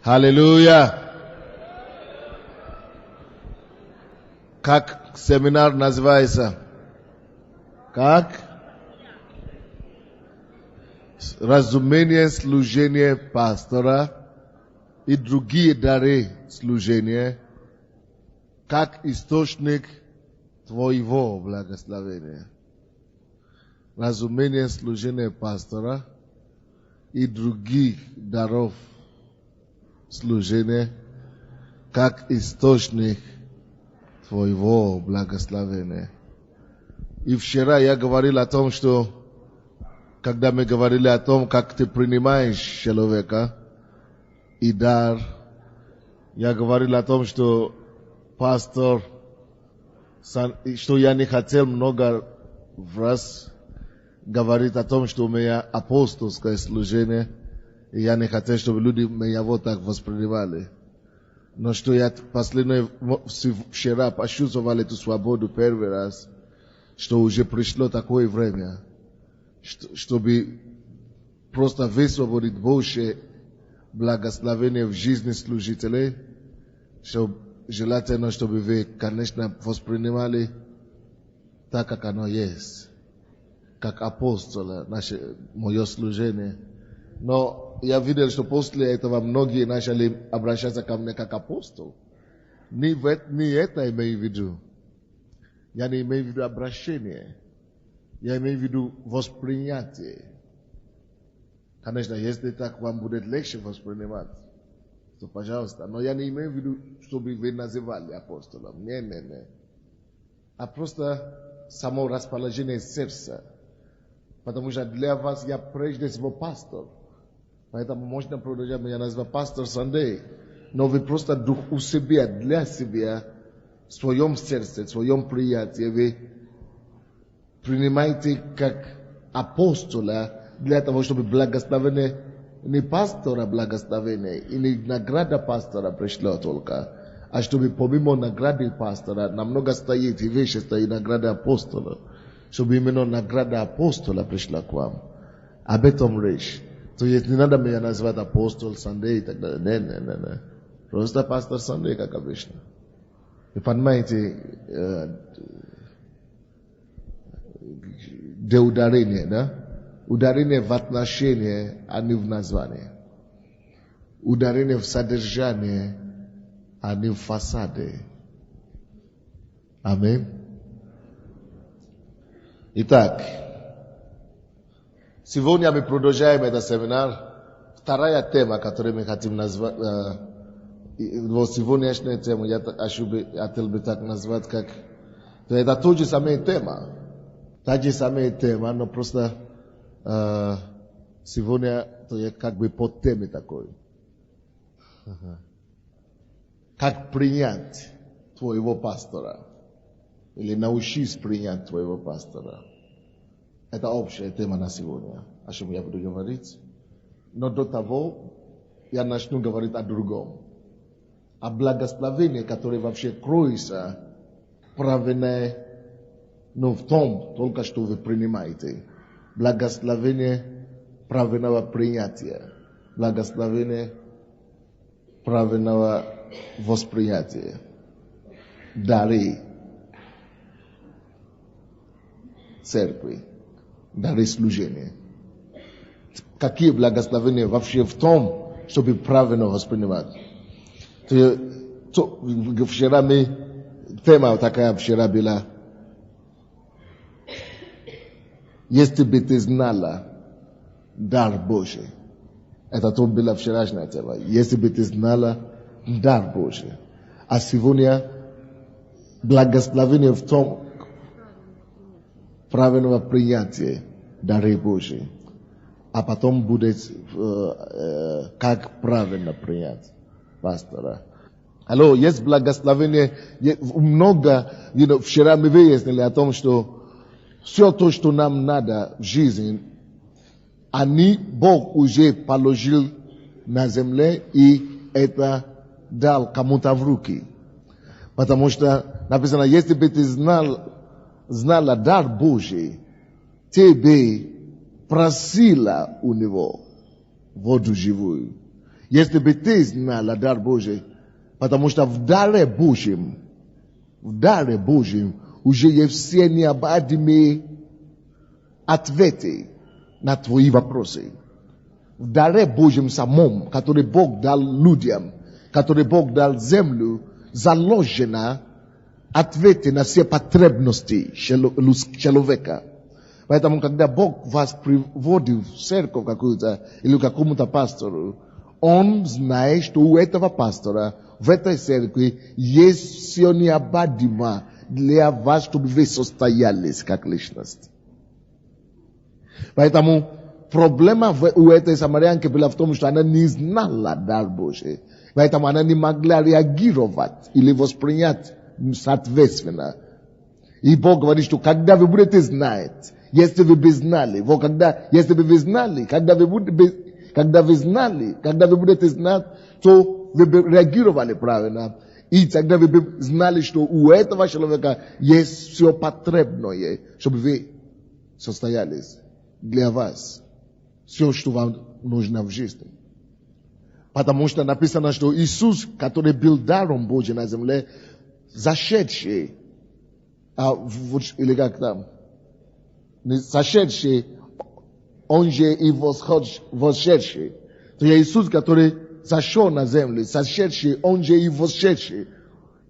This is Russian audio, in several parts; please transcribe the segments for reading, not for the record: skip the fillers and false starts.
Аллилуйя! Как семинар называется? Как? Разумение служения пастора и другие дары служения, как источник твоего благословения. Разумение служения пастора и других даров служения, как источник твоего благословения. И вчера я говорил о том, что когда мы говорили о том, как ты принимаешь человека и дар, я говорил о том, что пастор, что я не хотел много раз говорить о том, что у меня апостольское служение, и я не хотел, чтобы люди меня вот так воспринимали. Но что я вчера почувствовал эту свободу первый раз, что уже пришло такое время, чтобы просто высвободить Божье благословение в жизни служителей, чтобы желательно, чтобы вы, конечно, воспринимали так, как оно есть, как апостола, мое служение. Но я видел, что после этого многие начали обращаться ко мне как апостол. Не это имею в виду. Я не имею в виду обращение. Я имею в виду воспринятие. Конечно, если так вам будет легче воспринимать, то пожалуйста. Но я не имею в виду, чтобы вы называли апостолом. Не. А просто само расположение сердца. Потому что для вас я прежде всего пастор. Поэтому можно продолжать меня называть пастор Сандей. Но вы просто дух у себя, для себя, в своем сердце, в своем приятии, вы принимаете как апостола для того, чтобы благословение не пастора благословение, и не награда пастора пришла только, а чтобы помимо награды пастора намного стоит и выше стоит награда апостола, чтобы именно награда апостола пришла к вам. Об этом речь. То есть не надо меня назвать апостол Сандей и так далее. Не. Просто пастор Сандей, как обычно. Вы понимаете, где ударение, да? Ударение в отношении, а не в названии. Ударение в содержании, а не в фасаде. Аминь. Итак, сегодня мы продолжаем этот семинар. Вторая тема, которую мы хотим назвать, сегодняшняя тема, я хотел бы так назвать, как... Это та же самая тема. Та же самая тема, но просто сегодня то я как бы под темой такой. Как принять твоего пастора? Или научись принять твоего пастора? Это общая тема на сегодня, о чем я буду говорить. Но до того я начну говорить о другом. О благословении, которое вообще кроется правильно, но в том, только что вы принимаете. Благословение правильного принятия. Благословение правильного восприятия. Дары церкви. Дары служения. Какие благословения вообще в том, чтобы правильно воспринимать? Вчера тема такая вчера была. Если бы ты знала дар Божий. Это то была вчерашняя тема. Если бы ты знала дар Божий. А сегодня благословение в том правильного принятия дары Божьей. А потом будет как правильно принять пастора. Алло, есть благословение, много, вчера мы выяснили о том, что все то, что нам надо в жизни, Бог уже положил на земле и это дал кому-то в руки. Потому что написано, если бы ты знала дар Божий, ты бы просила у него воду живую. Если бы ты знала дар Божий, потому что в даре Божьем уже есть все необходимые ответы на твои вопросы. В даре Божьем самом, который Бог дал людям, который Бог дал землю, заложено ответы на все потребности человека. Поэтому, когда Бог вас приводит в церковь какую-то или к какому-то пастору, Он знает, что у этого пастора в этой церкви есть все необходимое для вас, чтобы вы состоялись как личность. Поэтому проблема у этой самарянки была в том, что она не знала дар Божий. Поэтому она не могла реагировать или воспринять соответственно. И Бог говорит, что когда вы будете знать, если вы бы знали, если бы вы знали, когда вы будете знать, то вы бы реагировали правильно. И тогда вы бы знали, что у этого человека есть все потребное, чтобы вы состоялись для вас. Все, что вам нужно в жизни. Потому что написано, что Иисус, который был даром Божьим на земле, зашедший, или как там, зашедший, он же и восшедший. То есть Иисус, который зашел на землю, зашедший, он же и восшедший.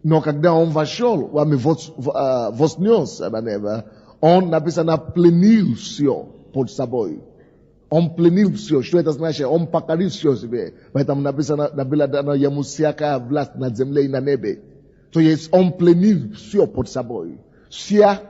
Но когда он вошел, вознесся на небо, он, написано, пленил все под собой. Он пленил все. Что это значит? Он покорил все себе. Поэтому написано, было дано ему всякая власть на земле и на небе. То есть он пленил все под собой. Вся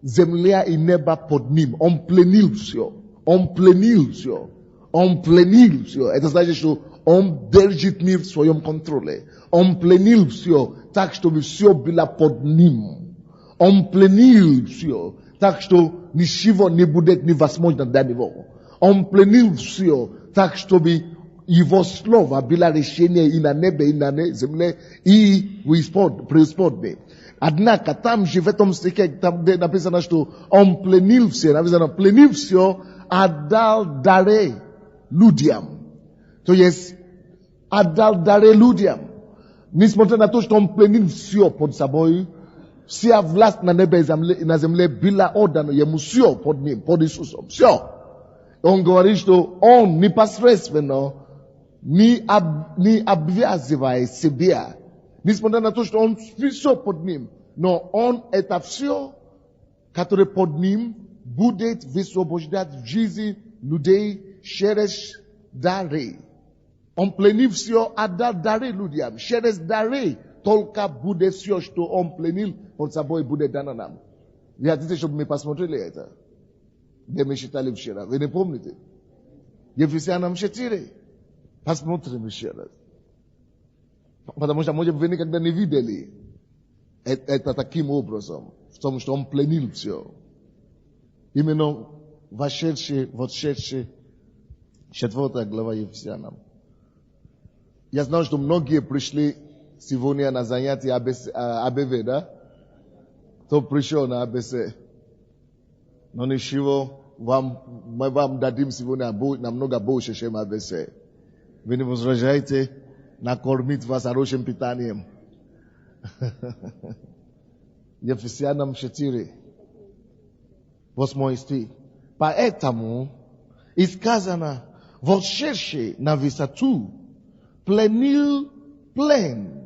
земля и небо под ним. Он пленил все. Он пленил все. Он пленил все. Это значит, что он держит мир в своем контроле. Он пленил все, так, чтобы все было под ним. Он пленил все, так, что ничего не будет невозможно для него. Он пленил все, так, чтобы его слово было решение и на небе, и на земле, и в преисподней. Однако там же в этом стихе, там где написано, что он пленил все, написано, пленил все, отдал дары людям. То есть, отдал дары людям. Несмотря на то, что он пленил все под собой, вся власть на небе и на земле была отдана ему все под ним, под Иисусом. Все. Он говорит, что он непосредственно не обвязывает себя. Несмотря на то, что он все под ним. Но он это все, которое под ним, будет высвобождать в жизни людей через дары. Он пленил все, отдал дары людям. Через дары только будет все, что он пленил под собой, будет дано нам. Вы хотите, чтобы мы посмотрели это? Где мы читали вчера. Вы не помните? Ефесянам 4. Посмотрим еще раз. Потому что, может, вы никогда не видели это таким образом. В том, что он пленил все. Именно вошедший, 4 глава Ефесянам. Я знаю, что многие пришли сегодня на занятие АБВ, да? Кто пришел на АБС? Но ничего, мы вам дадим сегодня намного больше, чем АБС. Вы не возражаете накормить вас хорошим питанием. Ефесянам 4, 8 стих. Поэтому и сказано, вошедший на высоту, пленил плен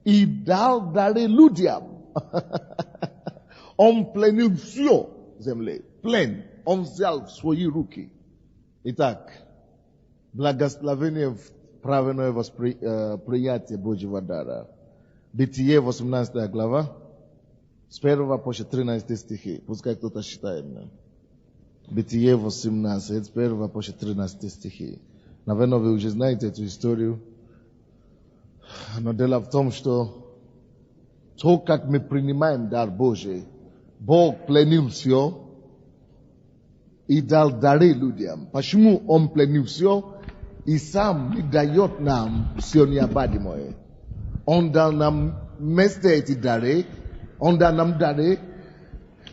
и дал дары людям. Он пленил все земли. Плен. Он взял в свои руки. Итак, благословение в правильное восприятие Божьего дара. Бытие 18 глава, с 1 по 13 стихи. Пускай кто-то читает. Бытие 18, с 1 по 13 стихи. Наверное, вы уже знаете эту историю. Но дело в том, что то, как мы принимаем дар Божий, Бог пленил все и дал дары людям. Почему Он пленил все и сам не дает нам все необходимое? Он дал нам вместо эти дары, Он дал нам дары,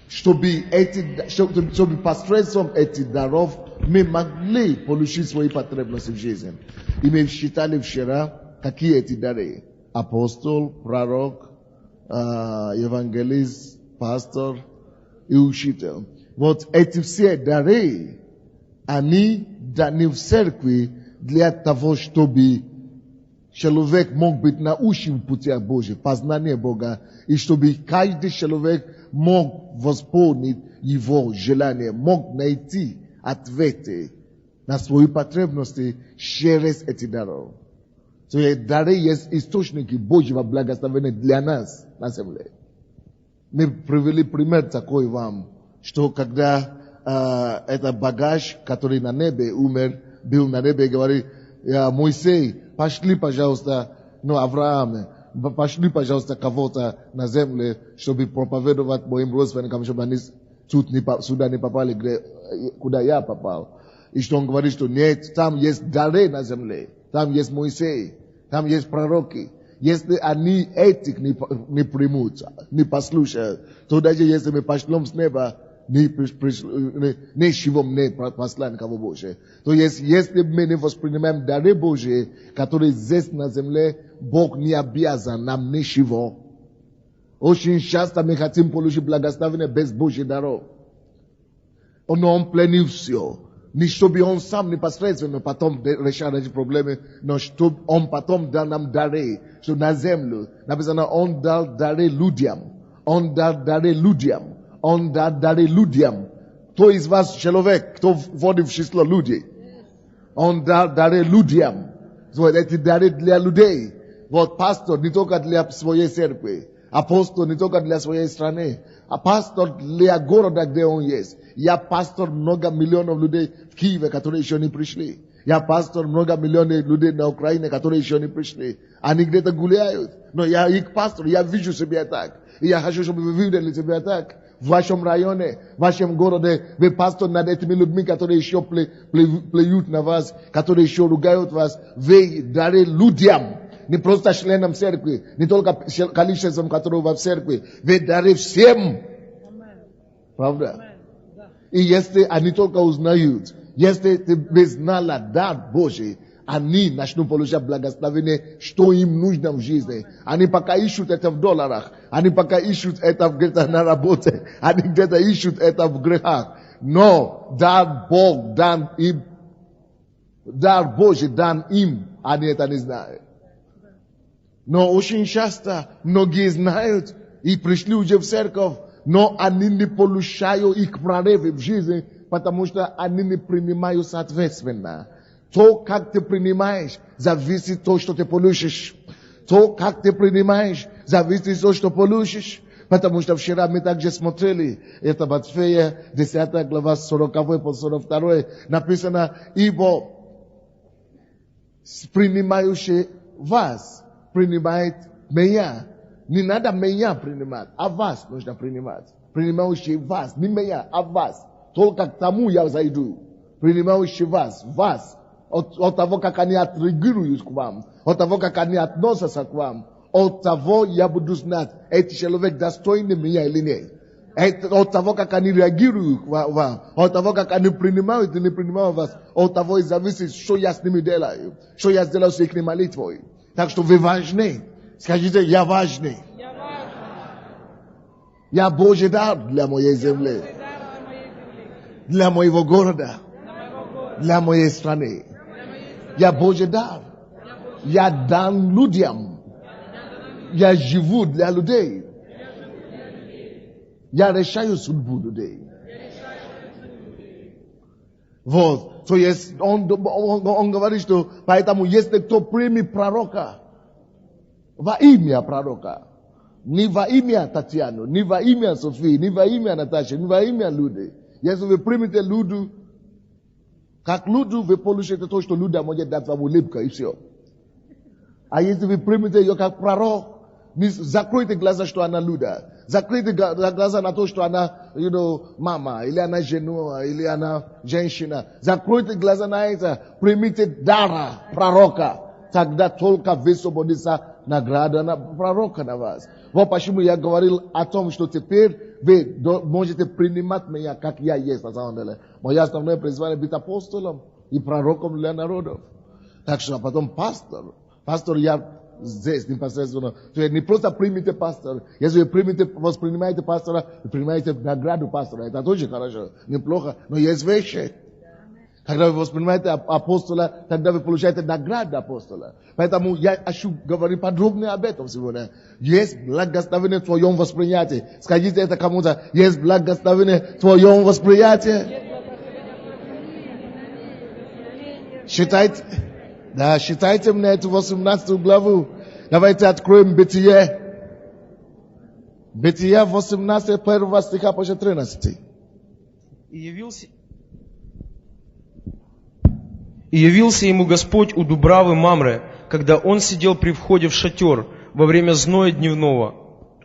чтобы посредством этих даров мы могли получить свои потребности в жизни. И мы считали вчера, какие эти дары. Апостол, пророк, евангелист, пастор и учитель. Вот эти все дары, они даны в церкви для того, чтобы человек мог быть научен в путях Божьих, познание Бога, и чтобы каждый человек мог восполнить его желание, мог найти ответы на свои потребности через эти дары. То есть дары есть источники Божьего благословения для нас на земле. Мы привели пример такой вам, что когда это багаж, который на небе умер, был на небе и говорит: Моисей, пошли, пожалуйста, Авраам, пошли, пожалуйста, кого-то на земле, чтобы проповедовать моим родственникам, чтобы они сюда не попали, куда я попал. И что он говорит, что нет, там есть дары на земле, там есть Моисей, там есть пророки. Если они этих не примут, не послушают, то даже если мы пошлем с неба, не шивом не посланников Божьих. То есть, если мы не воспринимаем дары Божьи, которые здесь на земле, Бог не обязан нам ничего. Очень часто мы хотим получить благословение без Божьих даров. Он пленил все. Не чтобы он сам непосредственно потом решал эти проблемы, но чтобы он потом дал нам дары, что на землю. Написано, он дал дары людям. Он дал дары людям. Он дал дары людям. Кто из вас человек, кто входит в число людей? Он дал дары людям. Вот эти дары для людей. Вот пастор не только для своей церкви. Апостол не только для своей страны. А пастор для города, где он есть. Я пастор много миллионов людей в Киеве, которые еще не пришли. Я пастор много миллионов людей на Украине, которые еще не пришли. Они где-то гуляют. Но я их пастор, я вижу себя так. И я хочу, чтобы вы видели себя так. В вашем районе, в вашем городе, вы пастор над этими людьми, которые еще плюют на вас, которые еще ругают вас. Вы дары людям. Не просто членам церкви, не только количеством, которого в церкви. Вы дары всем. Правда? И если они только узнают, если ты знала дар Божий, они начнут получать благословение, что им нужно в жизни. Они пока ищут это в долларах, они пока ищут это где-то на работе, они где-то ищут это в грехах. Но дар Бог дан им, дар Божий дан им, они это не знают. Но очень часто многие знают и пришли уже в церковь, но они не получают их прорывы в жизни, потому что они не принимают соответственно. То, как ты принимаешь, зависит от того, что ты получишь. То, как ты принимаешь, зависит от того, что получишь. Потому что вчера мы также смотрели, это Матфея, 10 глава, 40 по 42, написано: ибо принимающий вас принимает меня. Не надо меня принимать, а вас нужно принимать. Принимающий вас, не меня, а вас. Только к тому я зайду. Принимающий вас. От того, как они отреагируют к вам. От того, как они относятся к вам. От того я буду знать, этот человек достойный меня или нет. От того, как они реагируют к вам. От того, как они принимают или не принимают вас. От того и зависит, что я с ними делаю. Что я сделаю с их молитвой. Так что вы важны. Скажите, я важный. Я Божий дар для моей земли. Для моего города. Для моей страны. Я Божий дар. Я дан людям. Я живу для людей. Я решаю судьбу людей. Вот. То есть он говорит, что поэтому если кто примет пророка во имя пророка, не во имя Татьяну, не во имя Софии, не во имя Наташи, не во имя Люды. Если вы примете Люду, как Люду, вы получите то, что Люда может дать вам улыбка, и все. А если вы примете ее как пророк, закройте глаза, что она Люда. Закройте глаза на то, что она, мама, или она жена, или она женщина. Закройте глаза на это. Примите дара пророка. Тогда только высвободится награда на пророка на вас. Вот почему я говорил о том, что теперь вы можете принимать меня, как я есть на самом деле. Мое основное призвание быть апостолом и пророком для народов. Так что, а потом пастор. Пастор я здесь непосредственно. То есть не просто примите пастора. Если вы воспринимаете пастора, вы принимаете награду пастора. Это тоже хорошо, неплохо. Но есть вещи. Когда вы воспринимаете апостола, тогда вы получаете награду апостола. Поэтому я хочу говорить подробнее об этом сегодня. Есть благословение в твоем восприятии. Скажите это кому-то. Есть благословение в твоем восприятии. Считайте мне эту 18 главу. Давайте откроем Бытие. Бытие 18, 1 стиха по 14. И явился ему Господь у Дубравы Мамре, когда он сидел при входе в шатер во время зноя дневного.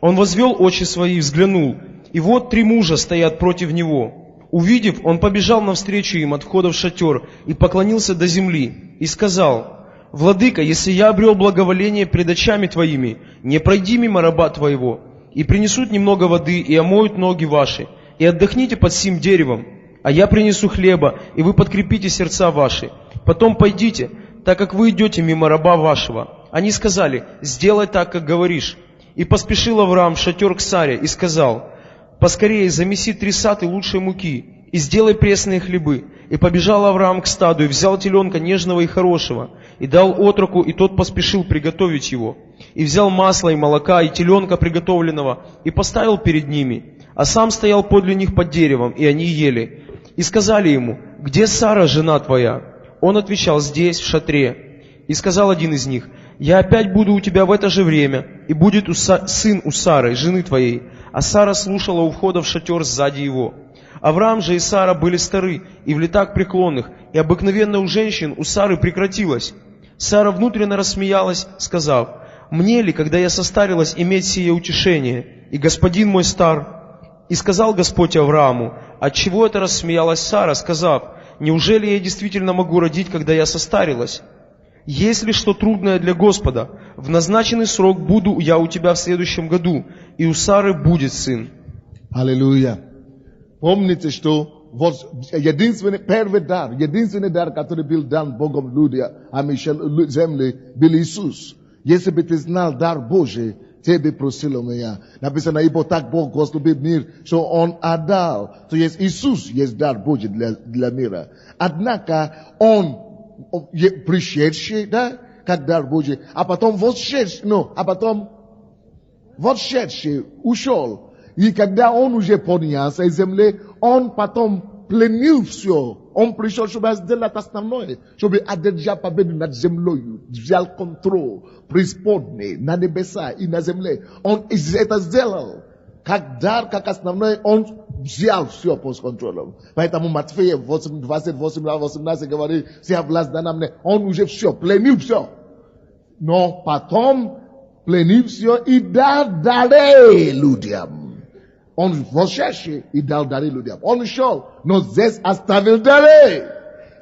Он возвел очи свои и взглянул, и вот 3 мужа стоят против него. Увидев, он побежал навстречу им от входа в шатер и поклонился до земли, и сказал: «Владыка, если я обрел благоволение пред очами твоими, не пройди мимо раба твоего, и принесут немного воды, и омоют ноги ваши, и отдохните под сим деревом, а я принесу хлеба, и вы подкрепите сердца ваши. Потом пойдите, так как вы идете мимо раба вашего». Они сказали: «Сделай так, как говоришь». И поспешил Авраам в шатер к Саре и сказал: «Поскорее замеси 3 саты лучшей муки и сделай пресные хлебы». И побежал Авраам к стаду и взял теленка нежного и хорошего, и дал отроку, и тот поспешил приготовить его. И взял масло и молока, и теленка приготовленного, и поставил перед ними, а сам стоял подле них под деревом, и они ели. И сказали ему: «Где Сара, жена твоя?» Он отвечал: «Здесь, в шатре». И сказал один из них: «Я опять буду у тебя в это же время, и будет сын у Сары, жены твоей». А Сара слушала у входа в шатер сзади его. Авраам же и Сара были стары и в летах преклонных, и обыкновенно у женщин у Сары прекратилось. Сара внутренно рассмеялась, сказав: «Мне ли, когда я состарилась, иметь сие утешение? И господин мой стар». И сказал Господь Аврааму: «Отчего это рассмеялась Сара, сказав: неужели я действительно могу родить, когда я состарилась? Есть ли что трудное для Господа? В назначенный срок буду я у тебя в следующем году, и у Сары будет сын». Аллилуйя. Помните, что первый дар, который был дан Богом людям, земле, был Иисус. Если бы ты знал дар Божий, тебе просил меня. Написано: ибо так Бог возлюбил мир, что Он отдал. То есть Иисус есть дар Божий для мира. Однако Он пришедший, да, как дар Божий, а потом вошедший, ушел. И когда он уже поднялся из земли, он потом пленил все. Он пришел, чтобы сделать основное, чтобы одержать победу над землей, взял контроль, преисподней, на небеса и на земле. Он это сделал. Как дар, как основное, он взял все под контролем. Поэтому Матфея 28-18 говорит: вся власть дана мне. Он уже все, пленил все. Но потом пленил все и дал дары людям. Он вошедший и дал дары людям. Он шел, но здесь оставил дары,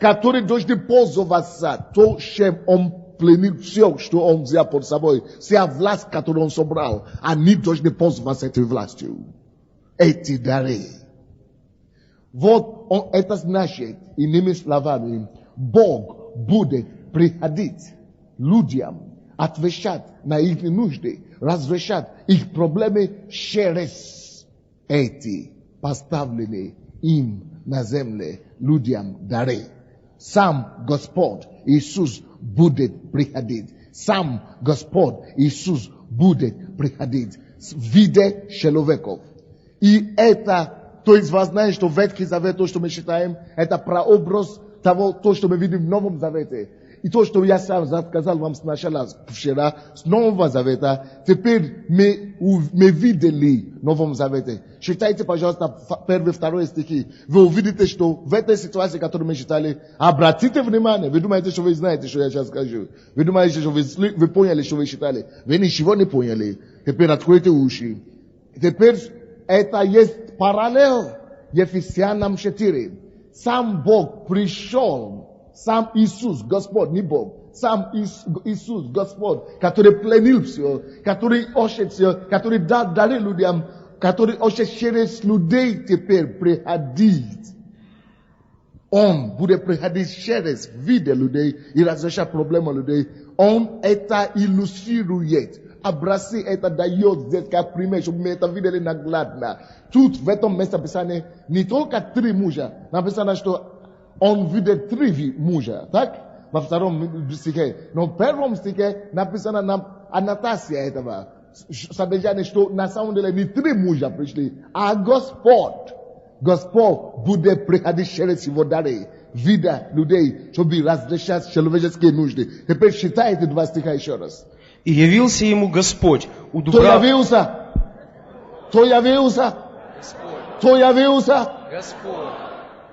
которые должны пользоваться то, чем он пленил все, что он взял под собой. Вся власть, которую он собрал, они должны пользоваться этой властью. Эти дары. Вот это значит, иными словами, Бог будет приходить людям, отвечать на их нужды, разрешать их проблемы через эти поставленные им на земле людям дары. Сам Господь Иисус будет приходить. Сам Господь Иисус будет приходить в виде человеков. И это, то есть вы знаете, что Ветхий Завет, то, что мы читаем, это прообраз того, то, что мы видим в Новом Завете. И то, что я сам сказал вам сначала, вчера, с Нового Завета, теперь мы видели в Новом Завете. Читайте, пожалуйста, 1-2 стихи. Вы увидите, что в этой ситуации, которую мы читали, обратите внимание. Вы думаете, что вы знаете, что я сейчас скажу. Вы думаете, что вы поняли, что вы читали. Вы ничего не поняли. Теперь откройте уши. Теперь это есть параллель Ефесянам 4. Сам Бог пришел. Сам Иисус, Господь, не Бог, сам Иисус, Господь, который пленил все, который ощет все, который дарил людям, который ощет через людей теперь приходить. Он будет приходить через виде людей и разрешать проблемы людей. Он это иллюстрирует. Образцы это дает здесь как пример, чтобы мы это видели наглядно. Тут в этом месте Писания не только 3 мужа. Написано, что он видит 3 мужа. Так? Во втором стихе. Но в первом стихе написано нам аннотация этого. Содержание, что на самом деле не 3 мужа пришли, а Господь. Господь будет приходить через его дары. Вида людей, чтобы разрешать человеческие нужды. Теперь читайте 2 стиха еще раз. И явился ему Господь у Кто дубравы... явился? Кто явился? Кто явился? Господь.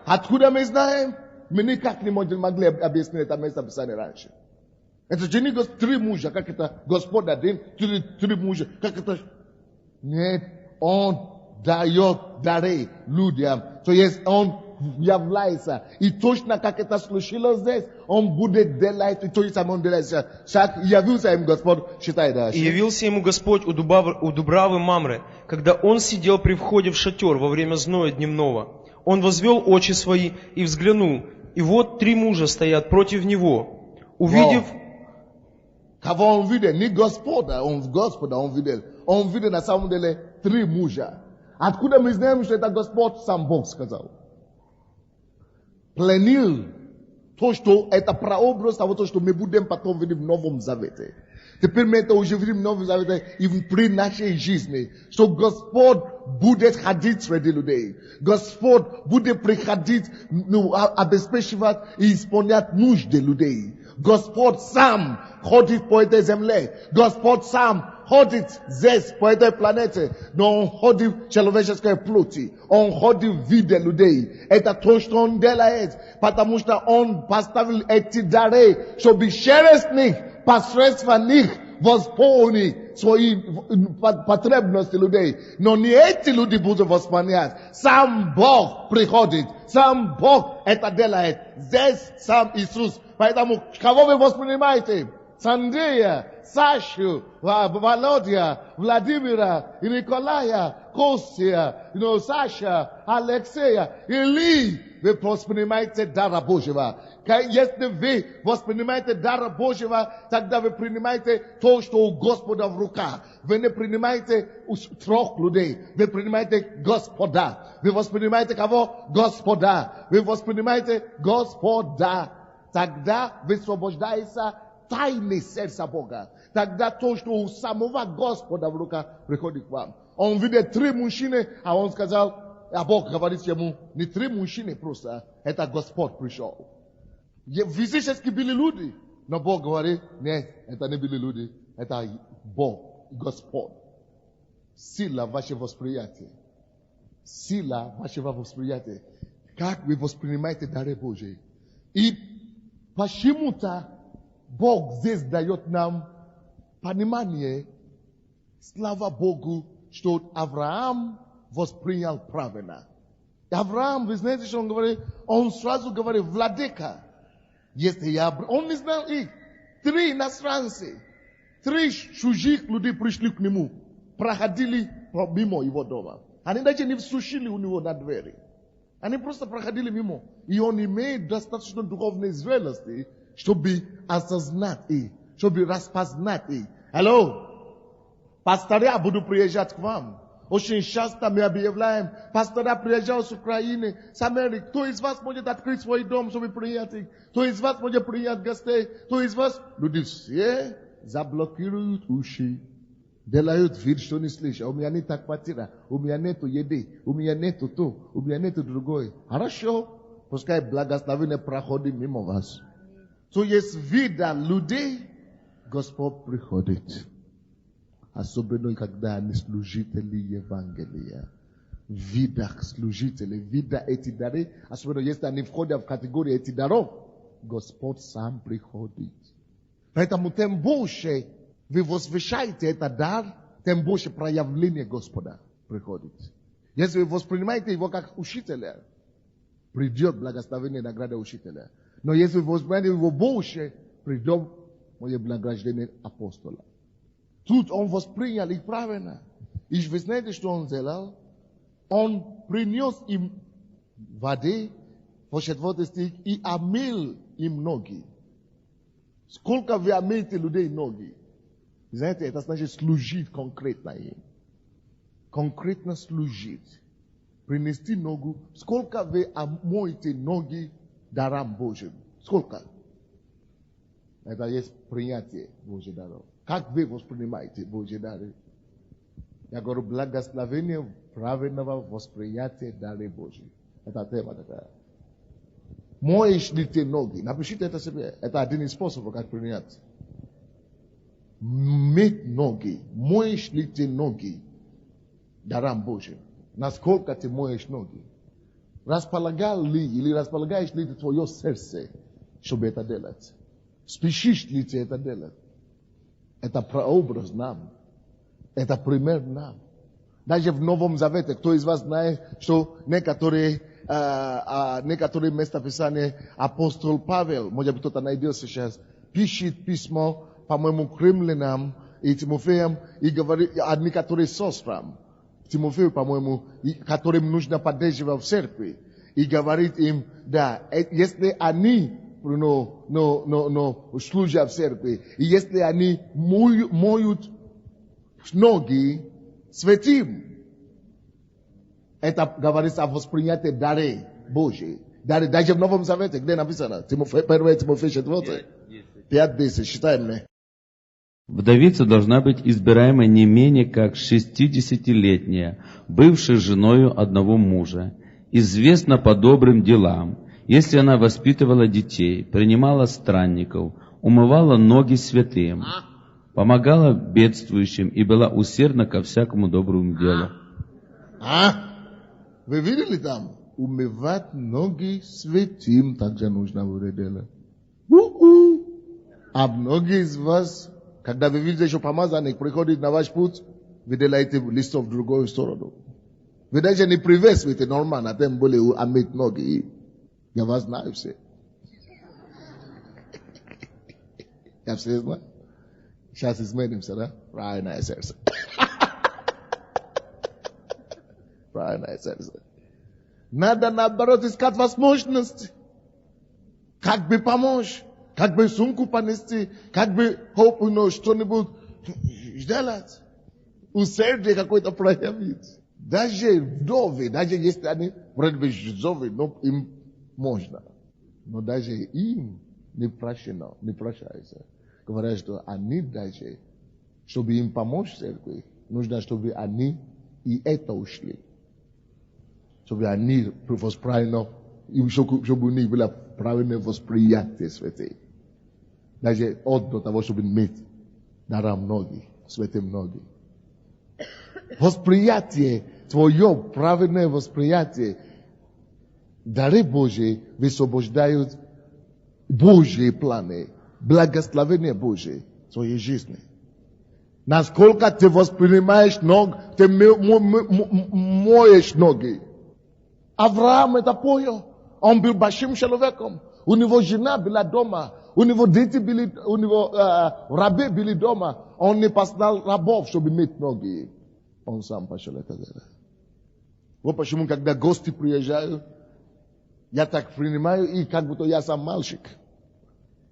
Откуда мы знаем? Мы никак не могли объяснить это место Писания раньше. Это же не 3 мужа, как это Господь один, 3 мужа, как это... Нет, он дает дары людям. То есть он является. И точно как это случилось здесь, он будет делать, и то есть он делает. Явился им Господь, считай дальше. И явился ему Господь у дубравы Мамре, когда он сидел при входе в шатер во время зноя дневного. Он возвел очи свои и взглянул, и вот 3 мужа стоят против него. Увидев... Кого он видел? Не Господа он видел. Он видел на самом деле 3 мужа. Откуда мы знаем, что это Господь сам Бог сказал? Пленил то, что это прообраз того, что мы будем потом видеть в Новом Завете. Теперь мы это уже видим в Новом Завете и при нашей жизни. Что Господь будет ходить среди людей. Господь будет приходить, обеспечивать и исполнять нужды людей. Господь сам ходит по этой земле. Господь сам ходит здесь, по этой планете, но он ходит в человеческой плоти. Он ходит в виде людей. Это то, что он делает, потому что он поставил эти дары, чтобы через них, посредством них, восполнить свои потребности людей. Но не эти люди будут восполнять. Сам Бог приходит. Сам Бог это делает. Здесь сам Иисус. Поэтому, кого вы воспринимаете? Сандрея, Сашу, Володя, Владимира, Николая, Костя, Саша, Алексея, или вы воспринимаете дара Божьего. Если вы воспринимаете дара Божьего, тогда вы принимаете то, что у Господа в руках. Вы не принимаете 3 людей. Вы принимаете Господа. Вы воспринимаете кого? Господа. Вы воспринимаете Господа. Тогда высвобождается тайны сердца Бога. Тогда то, что у самого Господа в руках, приходит к вам. Он видит 3 мужчины, а он сказал, а Бог говорит ему, не 3 мужчины просто, это Господь пришел. Физически были люди, но Бог говорит, нет, это не были люди, это Бог, Господь. Сила вашего восприятия. Сила вашего восприятия. Как вы воспринимаете дары Божьи. И почему-то Бог здесь дает нам понимание, слава Богу, что Авраам воспринял правильно. Авраам, вы знаете, что он говорит? Он сразу говорит, владыка. Если он не знал их. 3 иностранцы, 3 чужих людей пришли к нему, проходили мимо его дома. Они даже не сушили у него на двери. Они просто проходили мимо. И он имеет достаточно духовной зрелости, чтобы осознать их, чтобы распознать их. Алло, пастыря буду приезжать к вам. Очень часто мы объявляем, пастора приезжают с Украины, с Америки. Кто из вас может открыть свой дом, чтобы принять их? Кто из вас может принять гостей? Кто из вас? Люди все заблокируют уши. Делают вид, что не слышат. У меня нет квартира, у меня нету еды, у меня нету то, у меня нету другое. Хорошо, пускай благословение проходит мимо вас. То есть вида людей, Господь приходит. Особенно, когда они служители Евангелия. Вида служителей, вида эти дары. Особенно, если они входят в категорию эти даров, Господь сам приходит. Поэтому тем больше вы возвещаете этот дар, тем больше проявление Господа приходит. Если вы воспринимаете его как учителя, придет благословение и награда учителя. Но если вы воспринимаете его больше, придем мое благорождение апостола. Тут он воспринял их правильно. И вы знаете, что он сделал? Он принес им воды, по 4 стих, и омыл им ноги. Сколько вы омыете людей ноги? Знаете, это значит служить конкретно им. Конкретно служить. Принести ногу. Сколько вы омоете ноги дарам Божьим? Сколько? Это есть принятие Божьих даров. Как вы воспринимаете Божьи дары? Я говорю, благословение правильного восприятия дары Божьих. Это тема такая. Моешь ли ты ноги? Напишите это себе. Это один из способов, как принять. Мыть ноги. Моешь ли ты ноги дарам Божьим? Насколько ты моешь ноги? Располагал ли или располагаешь ли ты твое сердце, чтобы это делать? Спешишь ли ты это делать? Это прообраз нам. Это пример нам. Даже в Новом Завете, кто из вас знает, что некоторые места Писания апостол Павел, может быть, кто-то найдет сейчас, пишет письмо, по-моему, к римлянам и Тимофеям, и говорит о некоторых сестрам. Тимофею, по-моему, которым нужно поддерживать в церкви. И говорит им, да, если они служат в церкви, и если они моют ноги святым, это говорится о воспринятии дары Божьей. Дары, даже в Новом Завете, где написано, 1 Тимофея 4, 5-10, считаем мне. Вдовица должна быть избираема не менее как 60-летняя, бывшая женою одного мужа, известна по добрым делам, если она воспитывала детей, принимала странников, умывала ноги святым, помогала бедствующим и была усердна ко всякому доброму делу. Вы видели там? Умывать ноги святым также нужно будет делать. А многие из вас, когда вы видите, что помазанник приходит на ваш путь, вы делаете листов в другую сторону. Вы даже не приветствуете нормально, а тем более омыть ноги. Я вас знаю все. Я все знаю. Сейчас изменимся, да? Правильное сердце. Правильное сердце. Надо, наоборот, искать возможность. Как бы помочь. Как бы сумку понести. Как бы что-нибудь сделать. Усердие какое-то проявить. Даже вдовы, даже если они вроде бы вдовы, но им можно. Но даже им не прощается. Говорят, что они даже, чтобы им помочь в церкви, нужно, чтобы они и это ушли. Чтобы они правильно, чтобы у них было правильное восприятие святей. Даже от до того, чтобы иметь дарам ноги, святым ноги. Восприятие, твое правильное восприятие, дары Божьи высвобождают Божьи планы, благословение Божье в твоей жизни. Насколько ты воспринимаешь ноги, ты моешь ноги. Авраам это понял. Он был большим человеком. У него жена была дома. У него дети были, у него рабы были дома. Он не послал рабов, чтобы мыть ноги. Он сам пошел это делать. Вот почему, когда гости приезжают, я так принимаю, и как будто я сам мальчик.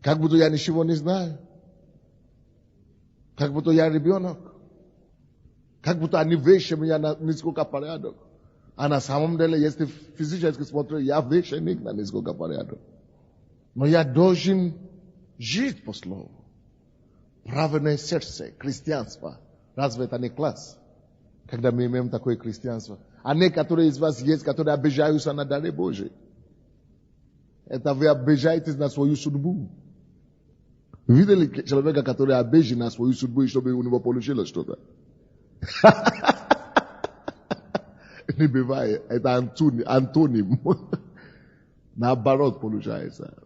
Как будто я ничего не знаю. Как будто я ребенок. Как будто они вещи меня нисколько порядок. А на самом деле, если физически смотрю, я вещи на нисколько порядок. Но я должен жить по слову. Правильное сердце, христианство. Разве это не класс? Когда мы имеем такое христианство. А некоторые из вас есть, которые обижаются на дары Божьи. Это вы обижаетесь на свою судьбу. Видели человека, который обижен на свою судьбу, чтобы у него получилось что-то? Не бывает. Это антоним. Наоборот получается.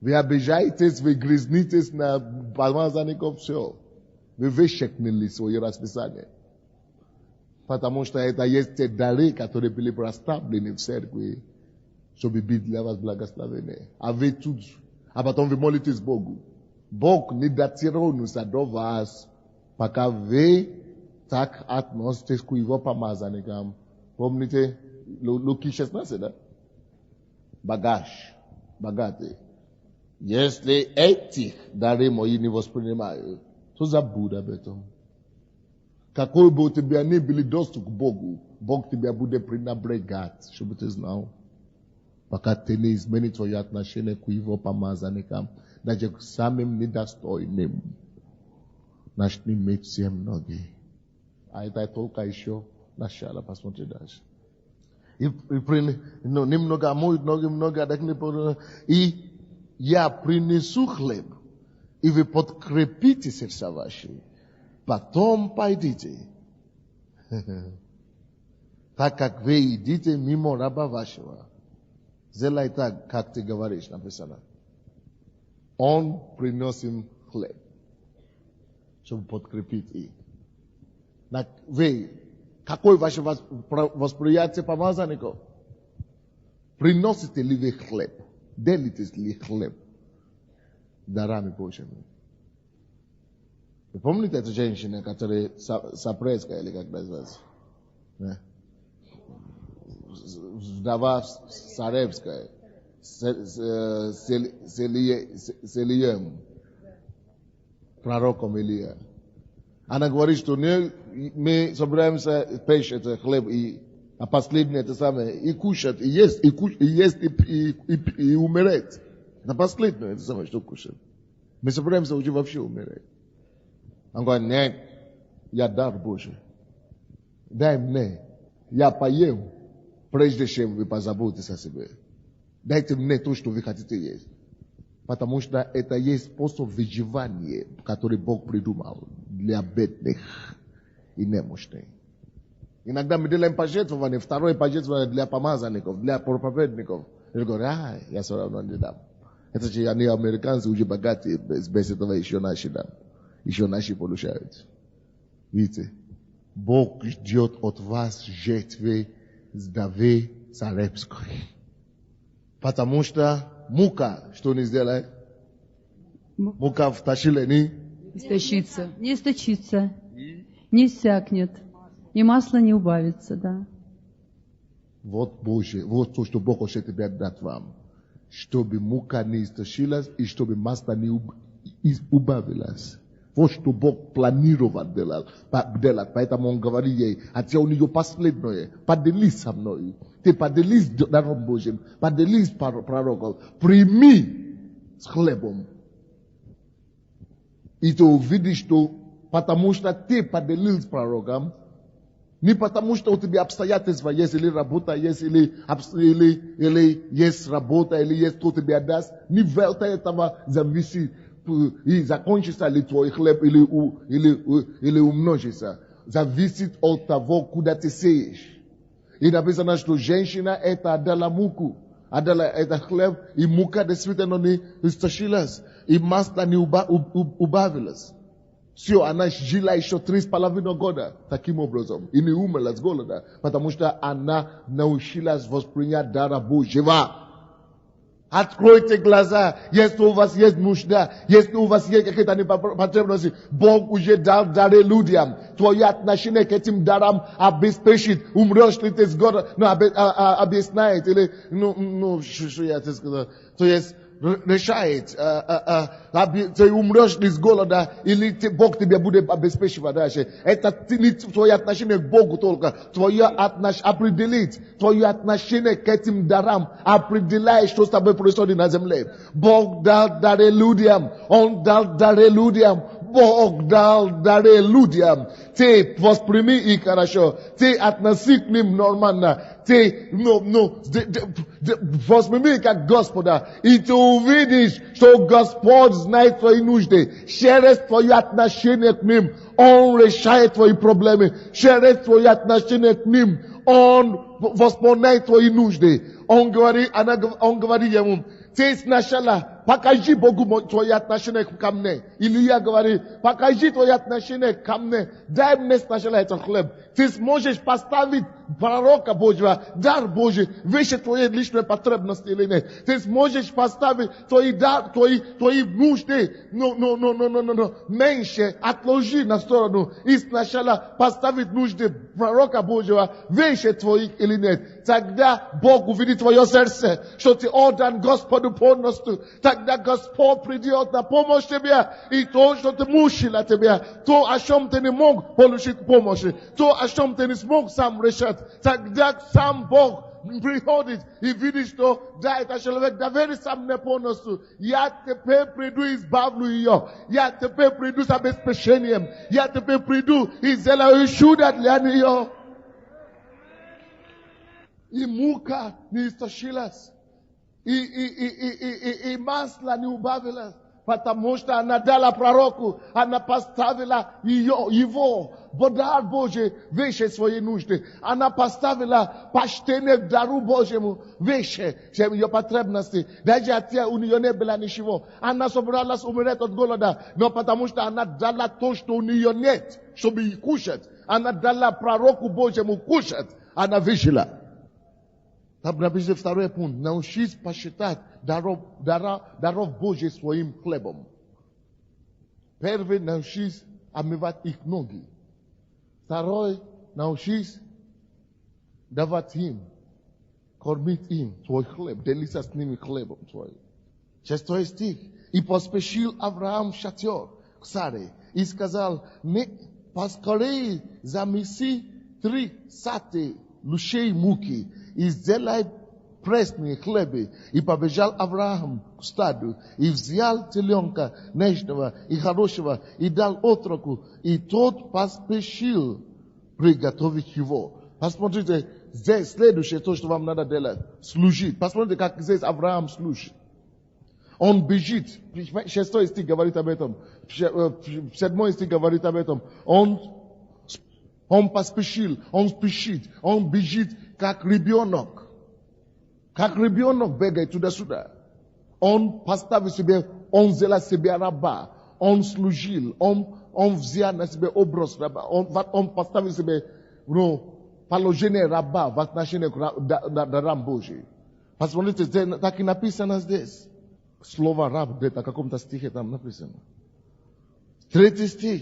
Вы обижаетесь, вы грязнитесь на помазанников, все. Вы вычеркнули свои расписания. Потому что это есть те дары, которые были проставлены в церкви, чтобы быть для вас благословения. А вы тут, а потом вы молитесь Богу. Бог не дотронулся до вас, пока вы так относитесь к его помазанникам. Помните, Луки 16, да? Багаж, богатый. Если этих дары мои не воспринимают, то забудь об этом. Какой бы у тебя ни был доступ к Богу, Бог тебя будет пренебрегать, чтобы ты знал. Пока ты не изменишь твое отношение к его помазанникам, даже к самым недостойным. Начни мыть все ноги. А это только еще начало, посмотри дальше. Немного омоют ноги, много отдохни. И я принесу хлеб, и вы подкрепите сердца ваши. Потом пойдите. Так как вы идите мимо раба вашего. Сделай так, как ты говоришь, написано. Он принес им хлеб, чтобы подкрепить их. Вы, какое ваше восприятие помазанников? Приносите ли вы хлеб? Делитесь ли хлеб дарами Божьими? Вы помните эту женщину, которая Сапрецкая, или как называется? Вдова Сарепская, Селием, пророком Илия. Она говорит, что мы собираемся печь этот хлеб, а последнее это самое, и кушать, и есть, и умереть. Это последнее это самое, что кушать. Мы собираемся уже вообще умереть. Он говорит, нет, я дар Божий. Дай мне, я поем, прежде чем вы позаботитесь о себе. Дайте мне то, что вы хотите есть. Потому что это есть способ выживания, который Бог придумал для бедных и немощных. Иногда мы делаем пожертвование, второе пожертвование для помазанников, для проповедников. И говорят, я все равно не дам. Это же они американцы уже богатые, без этого еще наши дам. Еще наши получают. Видите, Бог ждет от вас жертвы вдовы Сарепской. Потому что мука, что не сделает? Мука втащила не истощится. Не истощится. Не иссякнет. И масло не убавится, да. Вот Божье, вот то, что Бог хочет тебя дать вам. Чтобы мука не истощилась и чтобы масло не убавилось. Вот что Бог планировал делать. Поэтому он говорит ей, а те у нее последнее, поделись со мной. Ты поделись даром Божьим, поделись пророком, прими с хлебом. И ты увидишь, что потому что ты поделился с пророком, не потому что у тебя обстоятельства есть, или работа есть, или есть работа, или есть кто тебе даст, не в этого зависит. И закончится ли твой хлеб или умножится. Зависит от того, куда ты сеешь. И написано, что женщина это отдала муку. Отдала это хлеб, и мука действительно не истощилась. И масло не убавилось. Все, она жила еще 3,5 года таким образом. И не умерла с голода. Потому что она научилась воспринять дара Божьего. Откройте глаза, если у вас есть нужда, если у вас есть какие-то потребности, Бог уже дал дары людям. Твое отношение к этим дарам обеспечит. Умрешь ли ты с голода, объясняет, или, что я тебе сказал, то есть, решает, ты умрешь ли с голода, или Бог тебе будет обеспечивать дальше. Это не твое отношение к Богу только. Твое отношение определить, твое отношение к этим дарам определяет, что с тобой происходит на земле. Бог дал дары людям, Он дал дары людям, Бог дал дары людям. Ты восприми их хорошо, ты относи к ним нормально, ты возьми как Господа, и ты увидишь, что Господь знает твои нужды. Через твое отношение к ним, Он решает твои проблемы. Через твое отношение к ним, Он восполняет твои нужды. Он говорит ему, ты сначала покажи Богу твои отношения ко мне. Илья говорит, покажи твои отношения ко мне, дай мне сначала этот хлеб. Ты сможешь поставить пророка Божьего, дар Божий, выше твоей личной потребности или нет. Ты сможешь поставить твои нужды, меньше, отложи на сторону и сначала поставить нужды пророка Божьего выше твоих или нет. Тогда Бог увидит твое сердце, что ты отдан Господу полностью. Тогда Господь придет на помощь тебе. И то, что ты мучила тебя, то, о чем ты не мог получить помощи, то, о чем ты не смог сам решать, тогда сам Бог приходит и видит, что да, этот человек доверится мне полностью. Я теперь приду и избавлю ее. Я теперь приду с обеспечением. Я теперь приду и сделаю чудо для нее. И мука не истощилась. И масло не убавилось. Потому что она дала пророку, она поставила его, дар Божий, выше своей нужды. Она поставила почтение к дару Божьему выше, чем ее потребности. Даже от у нее не было ничего. Она собралась умереть от голода, но потому что она дала то, что у нее нет, чтобы кушать. Она дала пророку Божьему кушать. Она выжила. Там написано второй пункт. Научись посчитать даров Божьих своим хлебом. Первый, научись омывать их ноги. Второй, научись давать им, кормить им твой хлеб, делиться с ними хлебом твоим. 6 стих. И поспешил Авраам в шатер к Саре и сказал, поскорее замеси 3 сати лучей муки и сделай пресные хлебы. И побежал Авраам к стаду, и взял теленка нежного и хорошего, и дал отроку, и тот поспешил приготовить его. Посмотрите, здесь следующее, то, что вам надо делать, служить. Посмотрите, как здесь Авраам служит. Он бежит. 6 стих говорит об этом. 7 стих говорит об этом. Он поспешил, он спешит, он бежит, как ребенок. Как ребенок бегает туда-сюда. Он поставил себе, он взял себе раба. Он служил, он взял на себе образ раба. Он поставил себе положение раба в отношении к дарам Божьим. Посмотрите, так и написано здесь. Слово раб где-то в каком-то стихе там написано. 3 стих.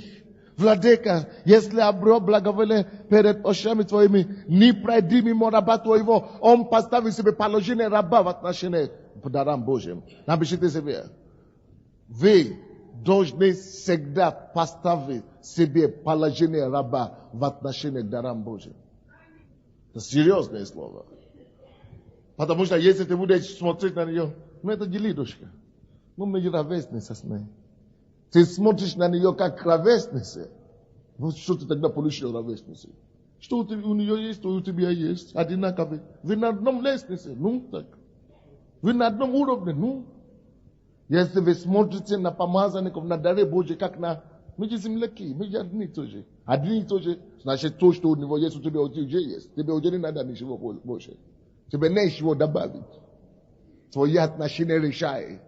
Владыка, если обрел благоволение перед очами твоими, не пройди мимо раба твоего. Он поставил себе положение раба в отношении к дарам Божьим. Напишите себе. Вы должны всегда поставить себе положение раба в отношении к дарам Божьим. Это серьезное слово. Потому что если ты будешь смотреть на нее, это делидушка. Мы ровесница с ней. Ты смотришь на нее как ровесница. Вот что ты тогда получил ровесницы? Что у нее есть, то у тебя есть. Одинаковые. Вы на одном лестнице. Так. Вы на одном уровне. Если вы смотрите на помазанников, на дары Божьи, как на... Мы же земляки, мы же одни тоже. Одни тоже. Значит, то, что у него есть, у тебя уже есть. Тебе уже не надо ничего больше. Тебе нечего добавить. Твои отношения решают.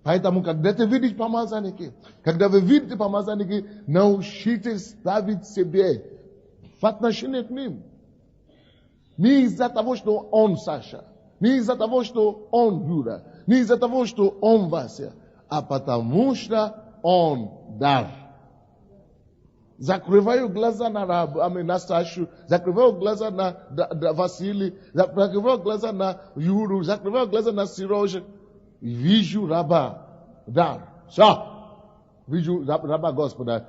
Поэтому, когда ты видишь помазанники, когда вы видите помазанники, научитесь ставить себе в отношении к ним. Не из-за того, что он Саша, не из-за того, что он Юра, не из-за того, что он Вася, а потому что он дар. Закрываю глаза на Сашу, закрываю глаза на Василия, закрываю глаза на Юру, закрываю глаза на Сережу. Вижу раба, дар, все. Вижу раба Господа,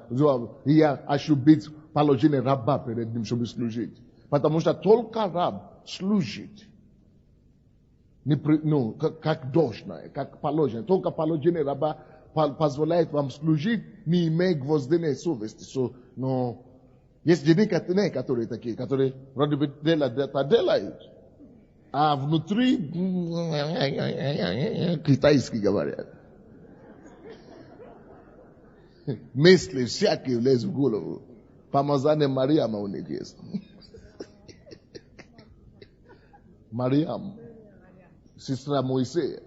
я хочу быть положение раба перед ним, чтобы служить. Потому что только раб служит. Как должно, как положено. Только положение раба позволяет вам служить, не имея гвоздиной совести. Но есть некоторые, которые вроде бы делают. А внутри китайский говорят. Мысли всякие влезут в голову. Помазание Мариама у них есть. Мариам, сестра Моисея.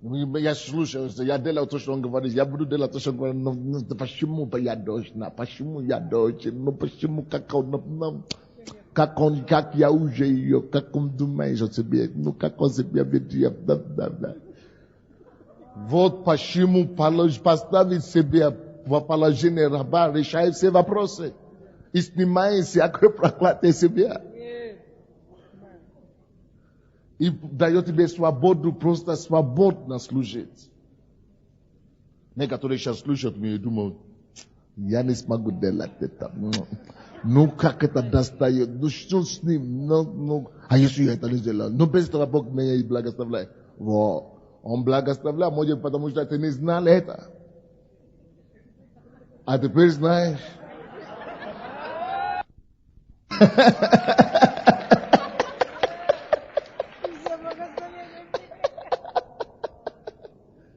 Я слушаю, я делаю то, что он говорит, я буду делать то, что он говорит, но почему я должна, почему я должен, ну почему, как я уже ее, как он думает о себе, ну как он себя ведет, да. Вот почему поставить себя в положение раба решает все вопросы и снимает всякое проклятие себя. И дает тебе свободу, просто свободно служить. Некоторые сейчас слушают меня и думают, я не смогу делать это. Ну как это достает? Ну что с ним? А если я это не сделаю? Ну без того Бог меня и благословляет. Вот. Он благословлял, может, потому что ты не знал это. А теперь знаешь.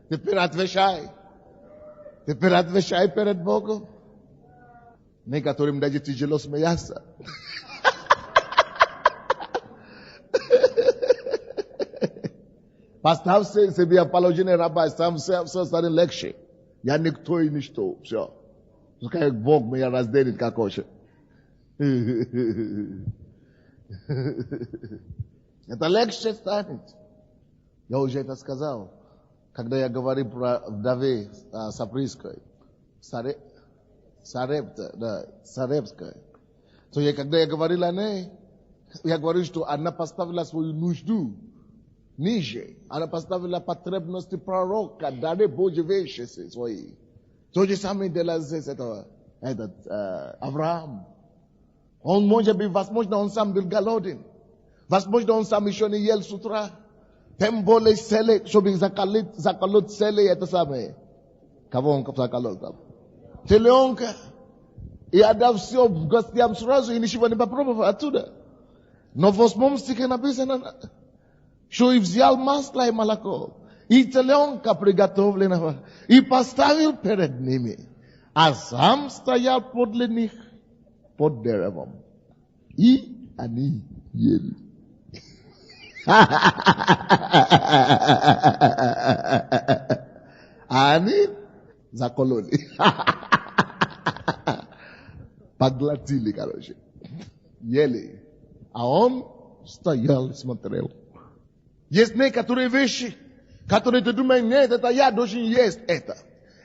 Теперь отвечай. Теперь отвечай перед Богом. Некоторым даже тяжело смеяться. Поставь себе положение раба, сам все станет легче. Я никто и ничто. Все. Пускай Бог меня разделит, как хочет. Это легче станет. Я уже это сказал. Когда я говорил про вдове Саприйской, Сарепской, то когда я говорил о ней, я говорил, что она поставила свою нужду ниже. Она поставила потребности пророка, дары Божьи вещи свои. То же самое делает здесь Авраам. Он может быть, возможно, он сам был голоден. Возможно, он сам еще не ел с утра. Тем более сели, чтобы заколоть сели это самое. Кого он заколол там? Теленка. И отдав все гостям сразу, и ничего не попробовал оттуда. Но в 8 стихе написано, что и взял масло и молоко, и теленка приготовленного, и поставил перед ними, а сам стоял подле них под деревом. И они ели. Они закололи. Поглотили, короче. Ели. А он стоял и смотрел. Есть некоторые вещи, которые ты думаешь, нет, это я должен есть это.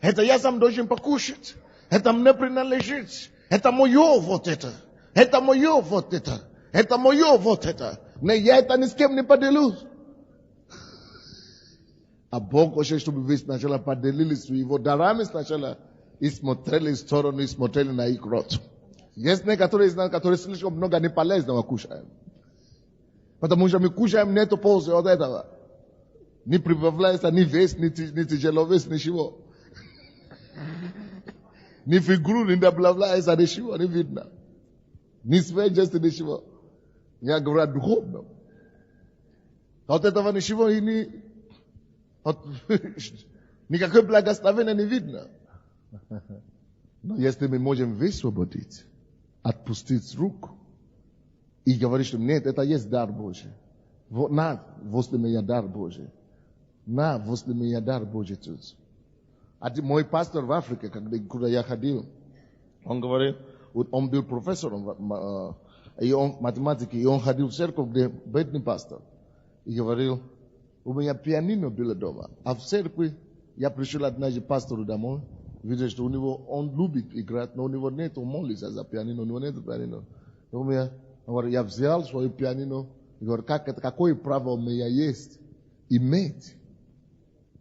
Это я сам должен покушать. Это мне принадлежит. Это мое вот это. Это мое вот это. Это мое вот это. Но я это ни с кем не поделю. А Бог хочет, чтобы вы сначала поделились его дарами сначала и смотрели в сторону, и смотрели на их рот. Есть некоторые из нас, которые слишком много не полезного кушаем. Потому что мы кушаем нету пользы от этого. Не прибавляется ни вес, ни тяжеловес, ничего. Ни фигуру не добавляется, ничего не видно. Ни свежести, ничего. Я говорю духовно. От этого ничего и никакое благословение не видно. Но если мы можем высвободить, отпустить руку и говорить, что нет, это есть дар Божий. На, возле меня дар Божий. На, возле меня дар Божий тут. Мой пастор в Африке, куда я ходил, он говорил, он был профессором и он математики, и он ходил в церковь, где бедный пастор. И говорил, у меня пианино было дома. А в церкви я пришел однажды пастору домой, видел, что у него, он любит играть, но у него нет, он молится за пианино, у него нет пианино. Я взял свое пианино, и говорю, какое право у меня есть иметь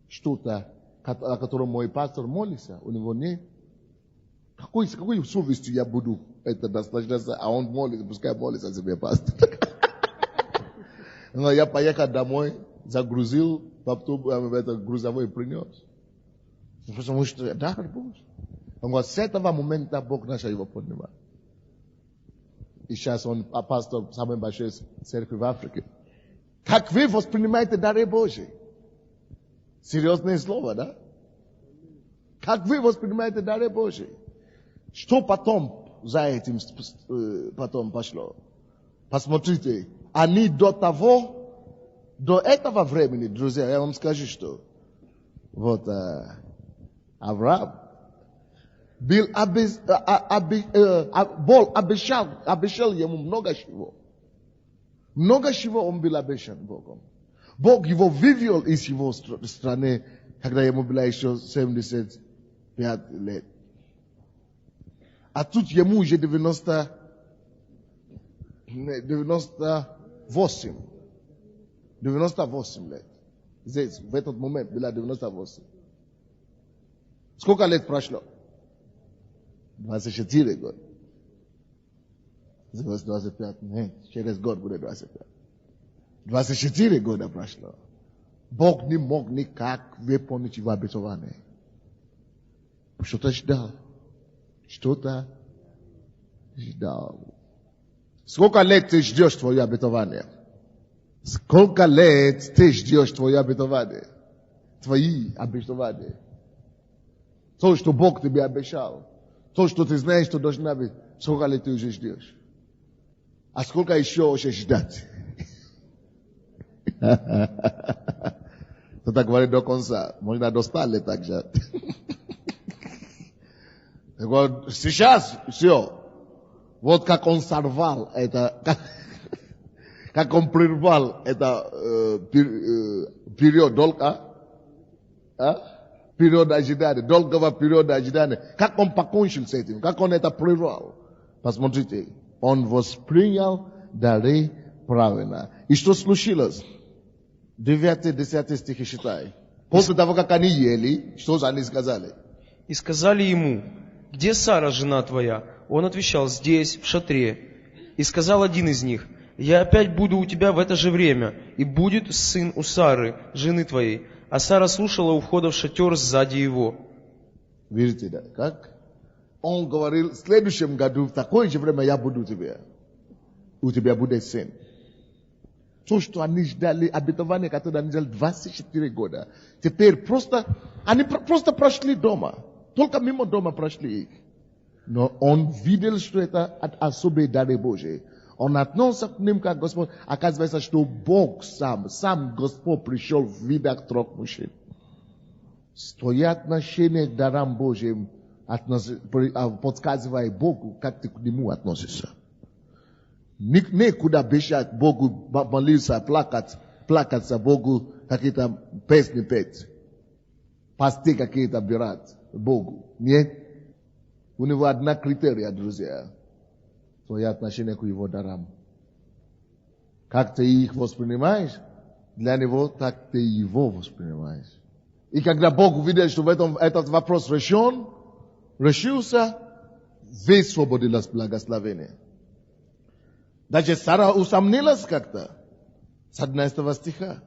что-то, о котором мой пастор молится, у него нет. Какой совестью я буду это наслаждаться, а он молится, пускай молится себе пастор. Но я поехал домой, загрузил, это грузовой принес. Потому что дар Божий. Он говорит, с этого момента Бог начал его поднимать. И сейчас он пастор самой большой церкви в Африке. Как вы воспринимаете дары Божьи? Серьезное слово, да? Как вы воспринимаете дары Божьи? Что потом за этим потом пошло? Посмотрите, они до этого времени, друзья, я вам скажу, что Вот Авраам был обещал ему много чего. Много чего он был обещан Богом. Бог его вывел из его страны, когда ему было еще 75 лет. А тут ему уже 98 лет. Здесь, в этот момент, было 98. Сколько лет прошло? 24 года. Здесь 25. Нет, через год будет 25. 24 года прошло. Бог не мог никак выполнить его обетование. Что-то ждал. Сколько лет ты ждешь твое обетование? Сколько лет ты ждешь твое обетование? Твои обетования. То, что Бог тебе обещал. То, что ты знаешь, что должна быть. Сколько лет ты уже ждешь? А сколько еще ждать? Кто-то говорит до конца. Можно до 100 лет так ждать. Сейчас все. Вот как он сорвал это, как он прервал это период период ожидания, долгого периода ожидания. Как он покончил с этим, как он это прервал. Посмотрите, он воспринял дары правильно. И что случилось? 9-10 стихи считай. После того, как они ели, что же они сказали? И сказали ему: где Сара, жена твоя? Он отвечал: здесь, в шатре. И сказал один из них: я опять буду у тебя в это же время, и будет сын у Сары, жены твоей. А Сара слушала у входа в шатер сзади его. Видите, да? Как? Он говорил: в следующем году, в такое же время я буду у тебя. У тебя будет сын. То, что они ждали, обетование, которое они ждали 24 года. Теперь они просто прошли дома. Только мимо дома прошли их. Но он видел, что это особые дары Божьи. Он относился к ним как Господь. Оказывается, что Бог сам Господь пришел в видах 3 мужчин. Твое отношение к дарам Божьим подсказывает Богу, как ты к Нему относишься. Некуда бежать Богу, молиться, плакаться Богу, какие-то песни петь. Посты какие-то бирать Богу. Нет. У него одна критерия, друзья. Твое отношение к его дарам. Как ты их воспринимаешь, для него так ты его воспринимаешь. И когда Бог увидел, что этот вопрос решился, высвободилось благословение. Даже Сара усомнилась как-то. С 11 стиха.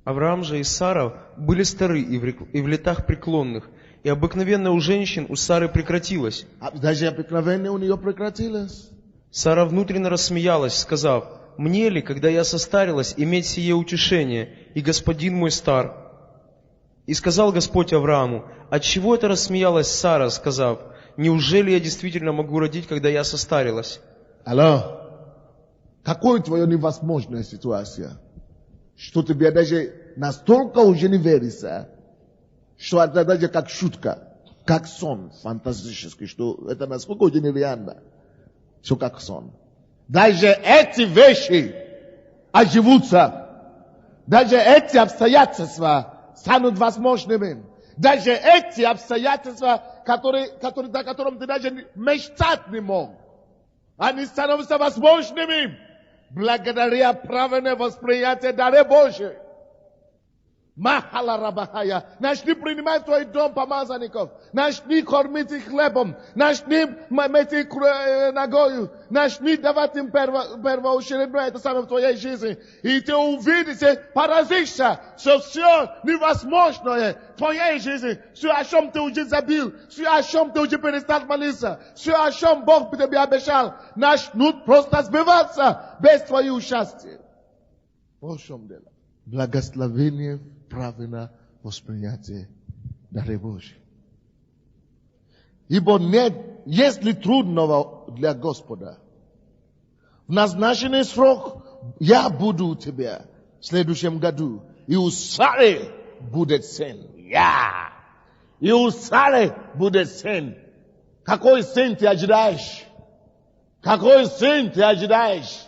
Авраам же и Сара были стары и в летах преклонных, и обыкновенно у женщин у Сары прекратилось. Даже обыкновение у нее прекратилось. Сара внутренне рассмеялась, сказав: мне ли, когда я состарилась, иметь сие утешение, и господин мой стар? И сказал Господь Аврааму: отчего это рассмеялась Сара, сказав: неужели я действительно могу родить, когда я состарилась? Алло, какая твоя невозможная ситуация? Что тебе даже настолько уже не верится, что это даже как шутка, как сон фантастический, что это насколько уже нереально, все как сон. Даже эти вещи оживутся, даже эти обстоятельства станут возможными, даже эти обстоятельства, о котором ты даже мечтать не мог, они становятся возможными благодаря правильному восприятию дары Божьей. Махала Рабахая. Начни принимать в твой дом помазанников. Начни кормить их хлебом. Начни мыть их ногою. Начни давать им первоочередное это самое в твоей жизни. И ты увидишь, поразишься, что все невозможное в твоей жизни, все, о чем ты уже забил, все, о чем ты уже перестал молиться, все, о чем Бог тебе обещал, начнут просто сбываться без твоего участия. Вот в чем дело. Благословение правильно воспринятие дары Божьей. Ибо нет, если трудного для Господа. В назначенный срок я буду у тебя в следующем году. И у Сары будет сын. Я. И у Сары будет сын. Какой сын ты ожидаешь? Какой сын ты ожидаешь?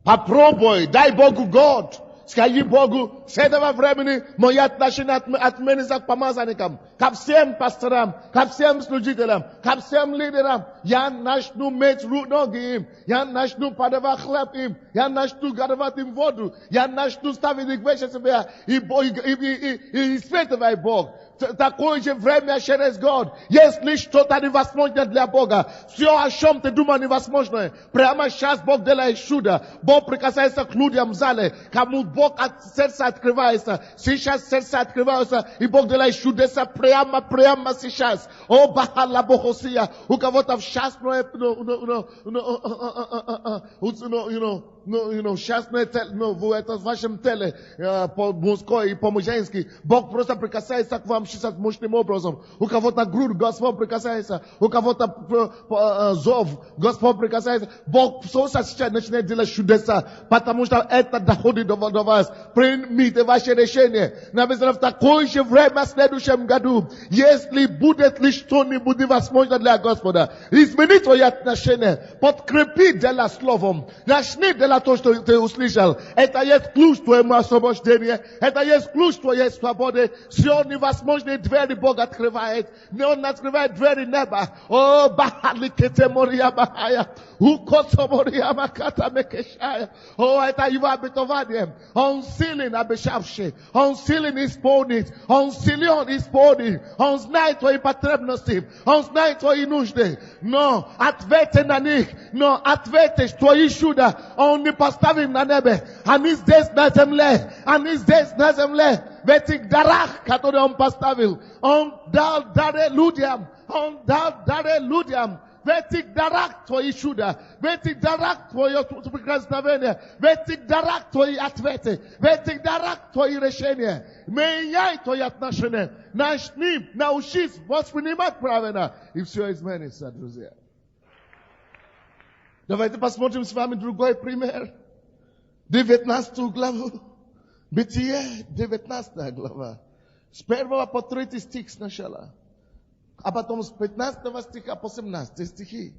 Попробуй, дай Богу год. Скажи Богу, с этого времени мои отношения отменятся к помазанникам, ко всем пасторам, ко всем служителям, ко всем лидерам. Я начну мыть ноги им, я начну подавать хлеб им, я начну готовить им воду, я начну ставить их выше себя и испытывай Бог. Такое же время через год. Если что-то невозможно для Бога, все, о чем ты думал невозможно, прямо сейчас Бог делает чудо. Бог прикасается к людям в зале, кому Бог от сердца открывается. Сейчас сердце открывается, и Бог делает чудеса прямо сейчас. О, Бахалла Бохосия, у кого-то в счастное, счастное в вашем теле, по-мужской и по-мужски. Бог просто прикасается к вам сейчас мощным образом. У кого-то грудь Господь прикасается, у кого-то зов Господь прикасается. Бог сейчас начинает делать чудеса, потому что это доходит до вас. Примите ваше решение. Написано, в такое же время в следующем году, если будет ли что-нибудь невозможно для Господа, измени твои отношения, подкрепи дело словом, начни делать то, что ты услышал. Это есть ключ к твоему освобождению, это есть ключ к твоей свободе. Все невозможные двери Бог открывает. Он открывает двери неба. О, Бахаликете Мория Бахая, Укосомория Маката Мекешая. О, это его обетование. Он силен обещавший, он силен исполнить, он силен исполнить, он знает твои потребности, он знает твои нужды. Но ответы на них, но ответы твои чуда, он не поставил на небе. Они здесь на земле, они здесь на земле. В этих дарах, которые он поставил, он дал дары людям, он дал дары людям. В этих дарах твои чуда, в этих дарах твое прикосновение, в этих дарах твои ответы, в этих дарах твои решения. Меняй твои отношения, начни, научись воспринимать правильно, и все изменится, друзья. Давайте посмотрим с вами другой пример. 19 главу. Бытие, 19 глава. С 1 по 3 стих сначала. А потом с 15 стиха по 17 стихи.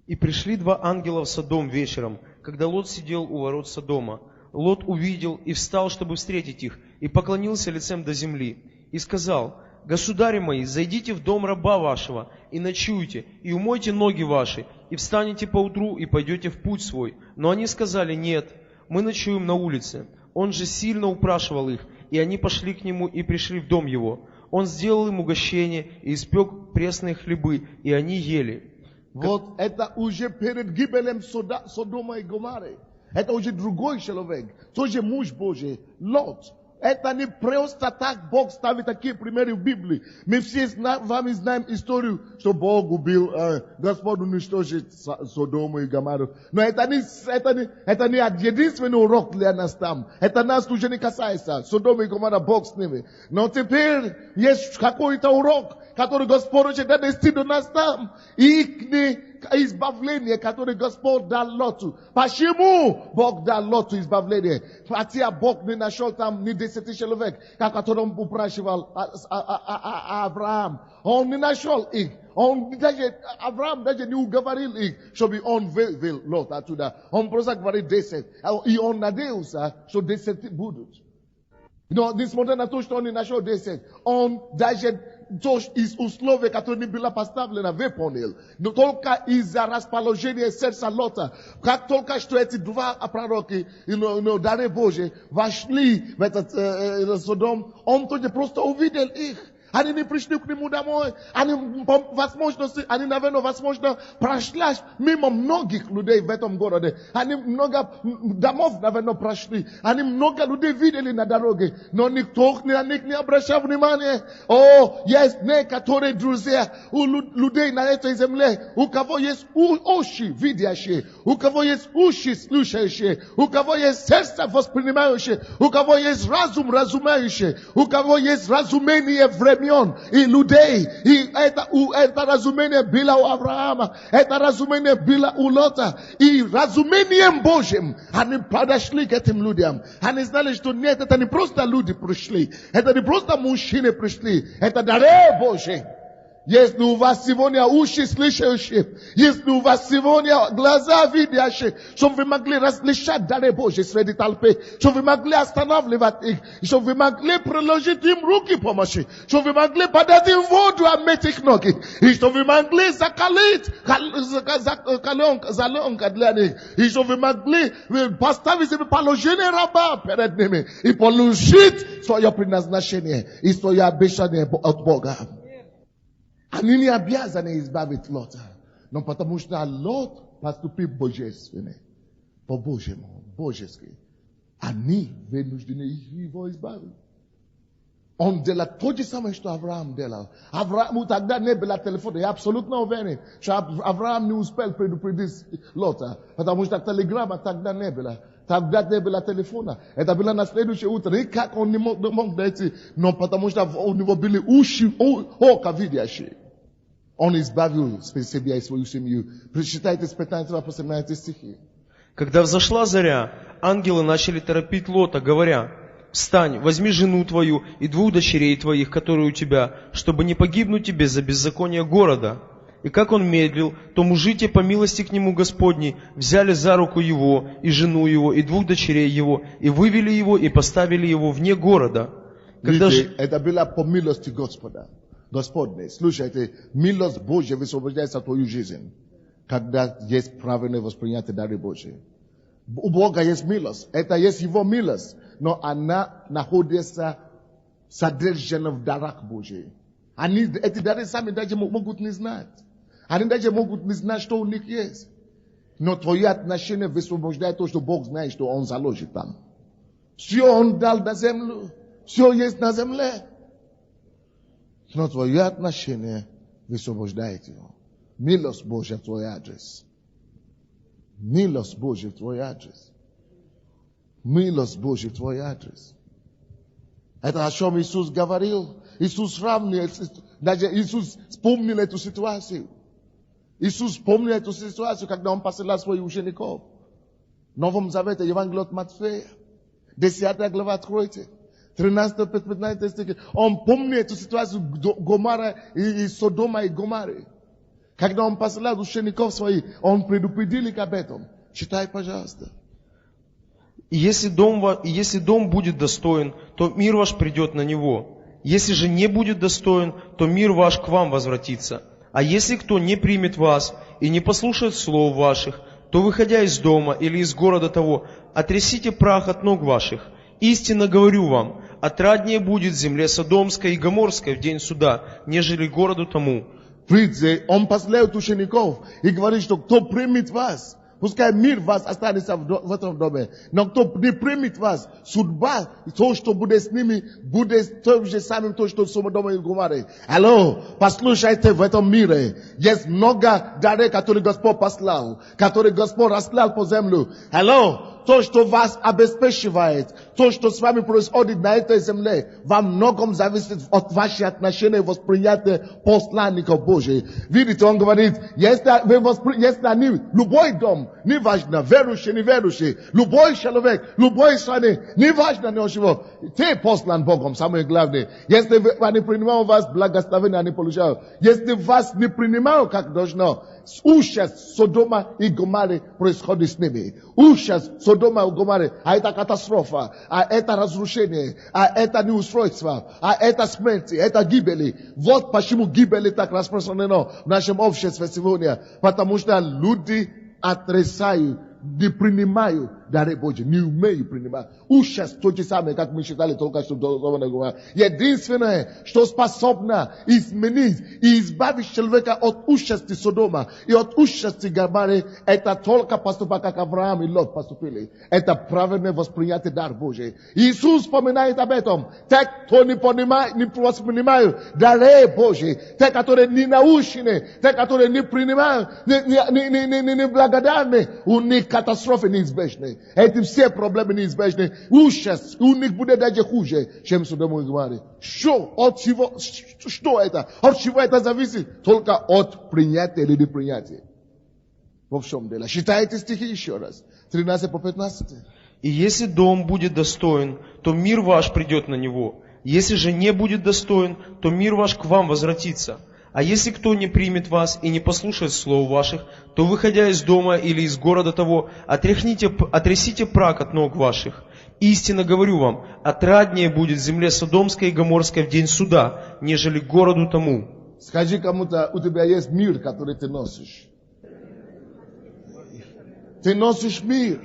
«И пришли два ангела в Содом вечером, когда Лот сидел у ворот Содома. Лот увидел и встал, чтобы встретить их, и поклонился лицем до земли, и сказал: «Государи мои, зайдите в дом раба вашего, и ночуйте, и умойте ноги ваши, и встанете поутру, и пойдете в путь свой». Но они сказали: «Нет, мы ночуем на улице». Он же сильно упрашивал их, и они пошли к нему и пришли в дом его. Он сделал им угощение и испек пресные хлебы, и они ели. Вот это уже перед гибелем Содома и Гоморры. Это уже другой человек, тоже муж Божий, Лот. Это не просто так Бог ставит такие примеры в Библии. Мы все вами знаем историю, что Бог убил, Господь уничтожит Содому и Гоморру. Но это не единственный урок для нас там. Это нас уже не касается. Содома и Гоморра, Бог с ними. Но теперь есть какой-то урок, который Господь хочет донести до нас там. И избавление, которое Господь дал Лоту. Почему Бог дал Лоту избавление? Хотя Бог не нашел там ни 10 человек, о котором упрашивал Авраам. Он не нашел их. Авраам даже не уговорил их, чтобы он вывел Лот оттуда. Он просто говорит 10. И он надеялся, что 10 будут. Но несмотря на то, что он не нашел 10, он даже из условий, которые не было поставлено, выполнил. Но только из-за расположения сердца Лота. Как только что эти два пророки, дары Божьи, вошли в этот Содом, он тоже просто увидел их. Они не пришли к нему домой. Они, наверное, возможно, прошли мимо многих людей в этом городе. Они много домов, наверное, прошли. Они много людей видели на дороге. Но никто на них не обращал внимания. О, есть некоторые друзья у людей на этой земле, у кого есть уши видящие, у кого есть уши слушающие, у кого есть сердце воспринимающее, у кого есть разум разумеющее, у кого есть разумение времени. племен, и людей. И это разумение было у Авраама, это разумение было у Лота. И разумением Божьим они подошли к этим людям. Они знали, что нет, это не просто люди пришли, это не просто мужчины пришли, это дары Божьи. Если у вас сегодня уши слышащие, если у вас сегодня глаза видящие, чтобы вы могли различать дары Божьи среди толпы, чтобы вы могли останавливать их, чтобы вы могли приложить им руки помощи, чтобы вы могли подать им воду, омыть их ноги, и чтобы вы могли закалить залонка для них, и чтобы вы могли поставить себе положение раба перед ними и получить свое предназначение и свое обещание от Бога. Они не обязаны избавить Лота, но потому что Лот поступил божественно, по-божьему, божески. Они вынуждены его избавить. Он делал то же самое, что Авраам делал. Аврааму тогда не было телефона. Я абсолютно уверен, что Авраам не успел предупредить Лота, потому что телеграмма тогда не было. Тогда не было телефона. Это было на следующее утро. И как он не мог найти? Но потому что у него были уши, око видящие. Он избавил себя и свою семью. Прочитайте с 15 по 17 стихи. Когда взошла заря, ангелы начали торопить Лота, говоря: «Встань, возьми жену твою и 2 дочерей твоих, которые у тебя, чтобы не погибнуть тебе за беззаконие города». И как он медлил, то мужи те, по милости к нему Господней, взяли за руку его, и жену его, и 2 дочерей его, и вывели его, и поставили его вне города. Видите, это было по милости Господа. Господне, слушайте, милость Божья высвобождается в твою жизнь, когда есть правильное воспринятие дары Божьей. У Бога есть милость, это есть Его милость, но она находится содержана в дарах Божьих. Они эти дары сами даже могут не знать. Они даже могут не знать, что у них есть. Но твои отношения высвобождают то, что Бог знает, что Он заложит там. Все Он дал на землю, все есть на земле. Но твои отношения высвобождают его. Милость Божья в твой адрес. Милость Божья в твой адрес. Милость Божья в твой адрес. Это о чем Иисус говорил. Иисус сравнил, даже Иисус вспомнил эту ситуацию. Иисус вспомнил эту ситуацию, когда Он посылал своих учеников. В Новом Завете, Евангелие от Матфея, 10 глава, откройте. 13-15 стихи. Он помнит эту ситуацию Гомора и Содома и Гоморы. Когда Он посылал учеников своих, Он предупредил их об этом. Читай, пожалуйста. И если дом будет достоин, то мир ваш придет на него. Если же не будет достоин, то мир ваш к вам возвратится. А если кто не примет вас и не послушает слов ваших, то, выходя из дома или из города того, отрясите прах от ног ваших. Истинно говорю вам, отраднее будет земле Содомской и Гоморской в день суда, нежели городу тому». Видите, Он посылает учеников и говорит, что кто примет вас, пускай мир вас останется в этом доме. Но кто не примет вас, судьба, то, что будет с ними, будет то же самым, то, что с Содомой и Гоморой. Алло, послушайте, в этом мире есть много даров, которые Господь послал, которые Господь расслал по землю. Алло, то, что вас обеспечивает, то, что с вами происходит на этой земле, во многом зависит от ваших отношений и восприятия посланников Божьих. Видите, Он говорит, если они, любой дом, неважно, верующий, неверующий, любой человек, любой стране, неважно, ничего, ты послан Богом, самое главное. Если они принимают вас, благословение они получают. Если вас не принимают, как должно, ужас Содома и Гоморры происходит с ними. Ужас Содома и Гоморры, а это катастрофа, а это разрушение, а это неустройство, а это смерти, это гибели. Вот почему гибели так распространено в нашем обществе сегодня. Потому что люди отрицают, не принимают дары Божьи, не умеют принимать. Ужас то же самое, как мы считали только что. Единственное, что способно изменить и избавить человека от ужасти Содома и от ужасти Гоморры, это только поступать, как Авраам и Лот поступили. Это правильное восприятие дар Божий. Иисус вспоминает об этом. Те, кто не понимают, не воспринимают дары Божьи, те, которые не научены, те, которые не принимают, не благодарны, у них катастрофы неизбежны. Эти все проблемы неизбежны. Ужас. У них будет даже хуже, чем Содому и Гоморре. Что? От чего? Что это? От чего это зависит? Только от принятия или непринятия. Во всем деле. Считайте стихи еще раз. 13 по 15. И если дом будет достоин, то мир ваш придет на него. Если же не будет достоин, то мир ваш к вам возвратится. А если кто не примет вас и не послушает слов ваших, то, выходя из дома или из города того, отрясите прах от ног ваших. Истинно говорю вам, отраднее будет земле Содомской и Гоморской в день суда, нежели городу тому. Скажи кому-то, у тебя есть мир, который ты носишь. Ты носишь мир.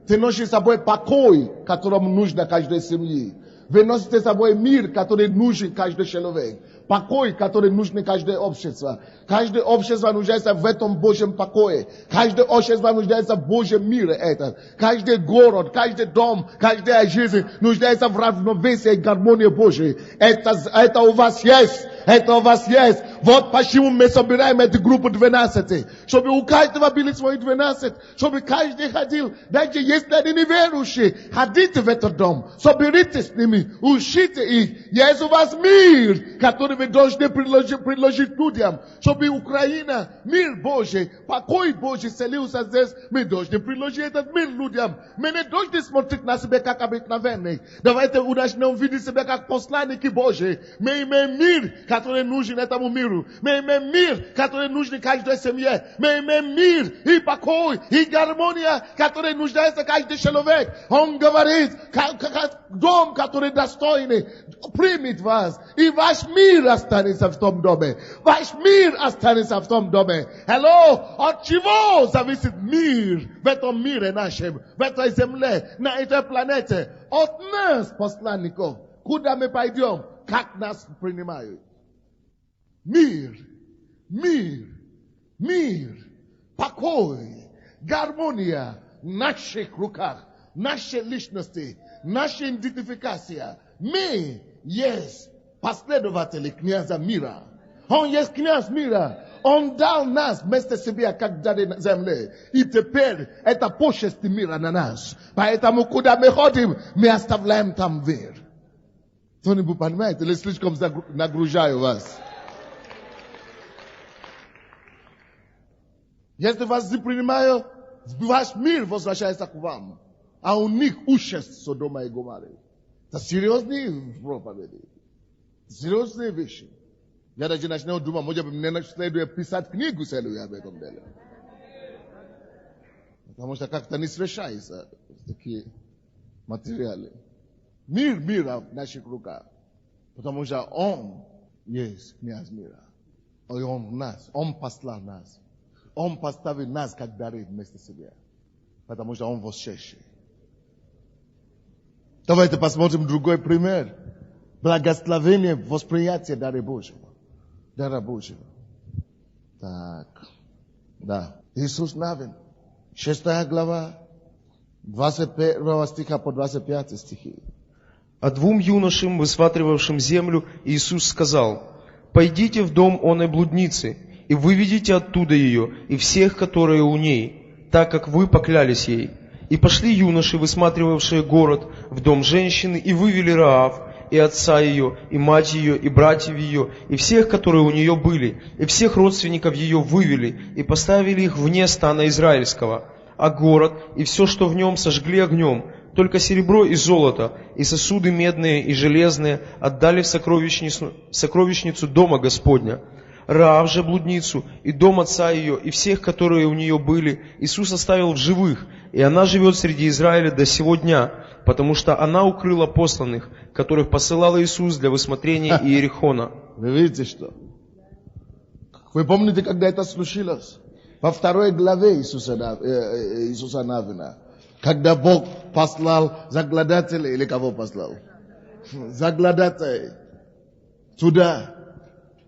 Ты носишь с собой покой, которому нужно каждой семье. Вы носите с собой мир, который нужен каждый человек. Покой, который нужен каждое общество. Каждое общество нуждается в этом Божьем покое. Каждое общество нуждается в Божьем мире. Каждый город, каждый дом, каждая жизнь нуждается в равновесии и гармонии Божьей. Это у вас есть. Это у вас есть. Вот почему мы собираем эту группу 12. Чтобы у каждого были свои 12. Чтобы каждый ходил. Даже если они неверующие, ходите в этот дом. Соберитесь с ними. Учите их. Есть у вас мир, который вы должны предложить людям. Чтобы Украина, мир Божий, покой Божий селился здесь. Мы должны предложить этот мир людям. Мы не должны смотреть на себя как обыкновенных. Давайте начнем видеть себя как посланники Божьи. Мы имеем мир, который нужен этому миру. Мы имеем мир, который нужен каждой семье. Мы имеем мир и покой, и гармония, который нуждается каждый человек. Он говорит, дом, который достойный, примет вас. И ваш мир останется в том доме. Ваш мир останется в том доме. Hello? От чего зависит мир в этом мире нашем, в этой земле, на этой планете? От нас, посланников. Куда мы пойдем? Как нас принимают? Мир, мир, мир, покой, гармония в наших руках, нашей личности, наша идентификация. Мы есть последователи князя мира. Он есть князь мира. Он дал нас вместо себя, как дали на земле. И теперь это почесть мира на нас. Поэтому, куда мы ходим, мы оставляем там мир. Кто-нибудь понимает? Или слишком нагружаю вас? Если вас не принимаю, ваш мир возвращается к вам. А у них ужас Содома и Гоморры. Это серьезные проповеди. Серьезные вещи. Я даже начинаю думать, может быть, мне следует писать книгу целую об этом деле. Потому что как-то не встречаются такие материалы. Мир мира в наших руках. Потому что Он есть князь мира. И Он в нас. Он послал нас. Он поставил нас как дары вместо себя. Потому что Он воскресший. Давайте посмотрим другой пример. Благословение восприятия дара Божьего. Дара Божьего. Так. Да. Иисус Навин. 6 глава. 21 стиха по 25 стихи. А двум юношам, высматривавшим землю, Иисус сказал: «Пойдите в дом оной блудницы, и выведите оттуда ее, и всех, которые у ней, так как вы поклялись ей». И пошли юноши, высматривавшие город, в дом женщины, и вывели Раав, и отца ее, и мать ее, и братьев ее, и всех, которые у нее были, и всех родственников ее вывели, и поставили их вне стана израильского. А город и все, что в нем, сожгли огнем, только серебро и золото, и сосуды медные и железные отдали в сокровищницу дома Господня. Раав же блудницу, и дом отца ее, и всех, которые у нее были, Иисус оставил в живых, и она живет среди Израиля до сего дня, потому что она укрыла посланных, которых посылал Иисус для высмотрения Иерихона. Вы видите что? Вы помните, когда это случилось? Во 2 главе Иисуса Навина. Когда Бог послал заглядателей, или кого послал? Заглядателей туда,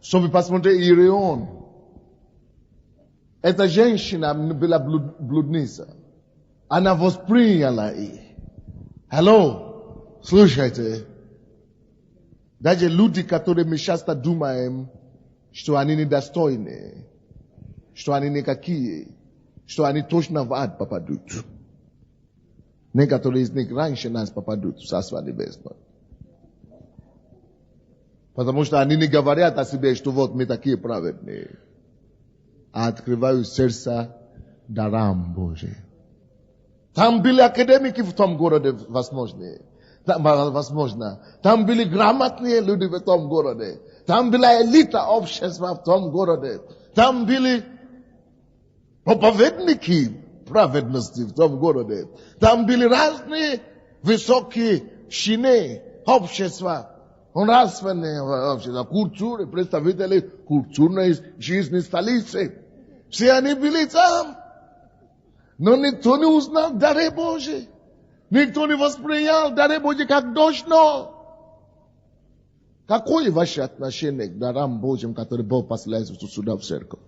чтобы посмотреть Иерихон. Эта женщина была блудница. Она восприняла их. Алло, слушайте. Даже люди, которые мы часто думаем, что они недостойны, что они никакие, что они точно в ад попадут. Некоторые из них раньше нас попадут в Царство Небесное. Потому что они не говорят о себе, что вот мы такие праведные, а открывают сердце дарам Божьим. Там были академики в том городе, возможно. Там были грамотные люди в том городе. Там была элита общества в том городе. Там были проповедники праведности в том городе. Там были разные высокие чины общества. Нравственные общества, культуры, представители культурной жизни столицы. Все они были там. Но никто не узнал дары Божьи. Никто не воспринял дары Божьи как должно. Какое ваше отношение к дарам Божьим, которые Бог посылает сюда в церковь?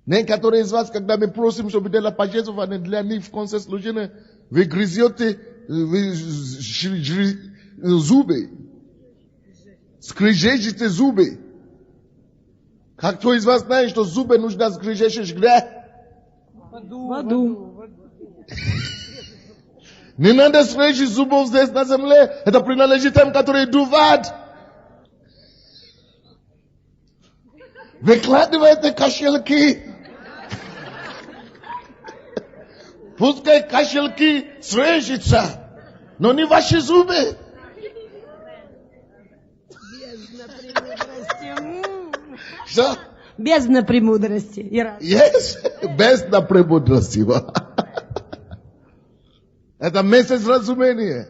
Некоторые из вас, когда мы просим, чтобы делали пожертвования для них в конце служения, вы грызете зубы. Скрежещете зубы. Как кто из вас знает, что зубы нужно скрежещешь где? В аду. Не надо скрежещить зубов здесь на земле. Это принадлежит тем, которые идут в ад. Выкладывайте кошельки. Пускай кошельки скрежещутся, но не ваши зубы. Что? Бездна премудрости. Yes, бездна премудрости. Это месяц разумения.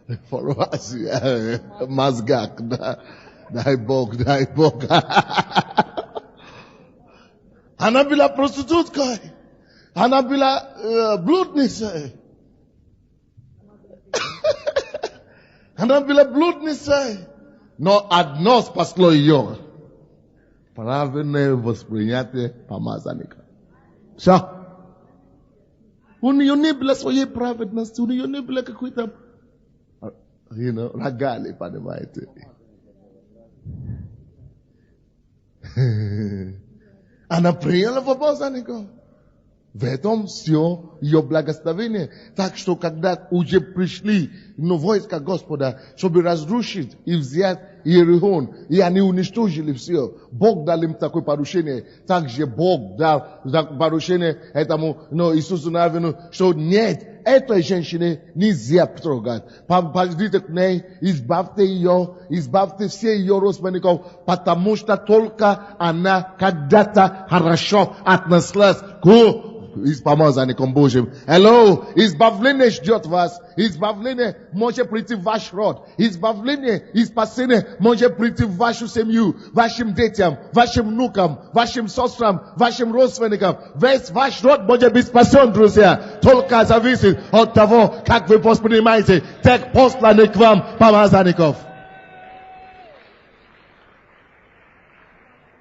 Информация, мозгак, дай Бог, дай Бог. Она была проституткой. Она была блудницей. Она была блудницей. Но одно спасло ее. Правильное воспринятие помазанника. Все. У нее не было своей праведности. У нее не было какой-то рогали, понимаете. Она приняла помазанника. В этом все ее благословение. Так что, когда уже пришли войска Господа, чтобы разрушить и взять Иерихон, и они уничтожили все, Бог дал им такое поручение. Также Бог дал поручение этому Иисусу Навину, что нет, этой женщине нельзя трогать. Пойдите к ней, избавьте ее, избавьте все ее родственников, потому что только она когда-то хорошо относилась к помазанником Божьим. Hello, избавление ждет вас. Избавление может прийти в ваш род. Избавление и спасение может прийти в вашу семью, вашим детям, вашим внукам, вашим сестрам, вашим родственникам. Весь ваш род может быть спасен, друзья. Только зависит от того, как вы воспринимаете тех посланных к вам помазанников.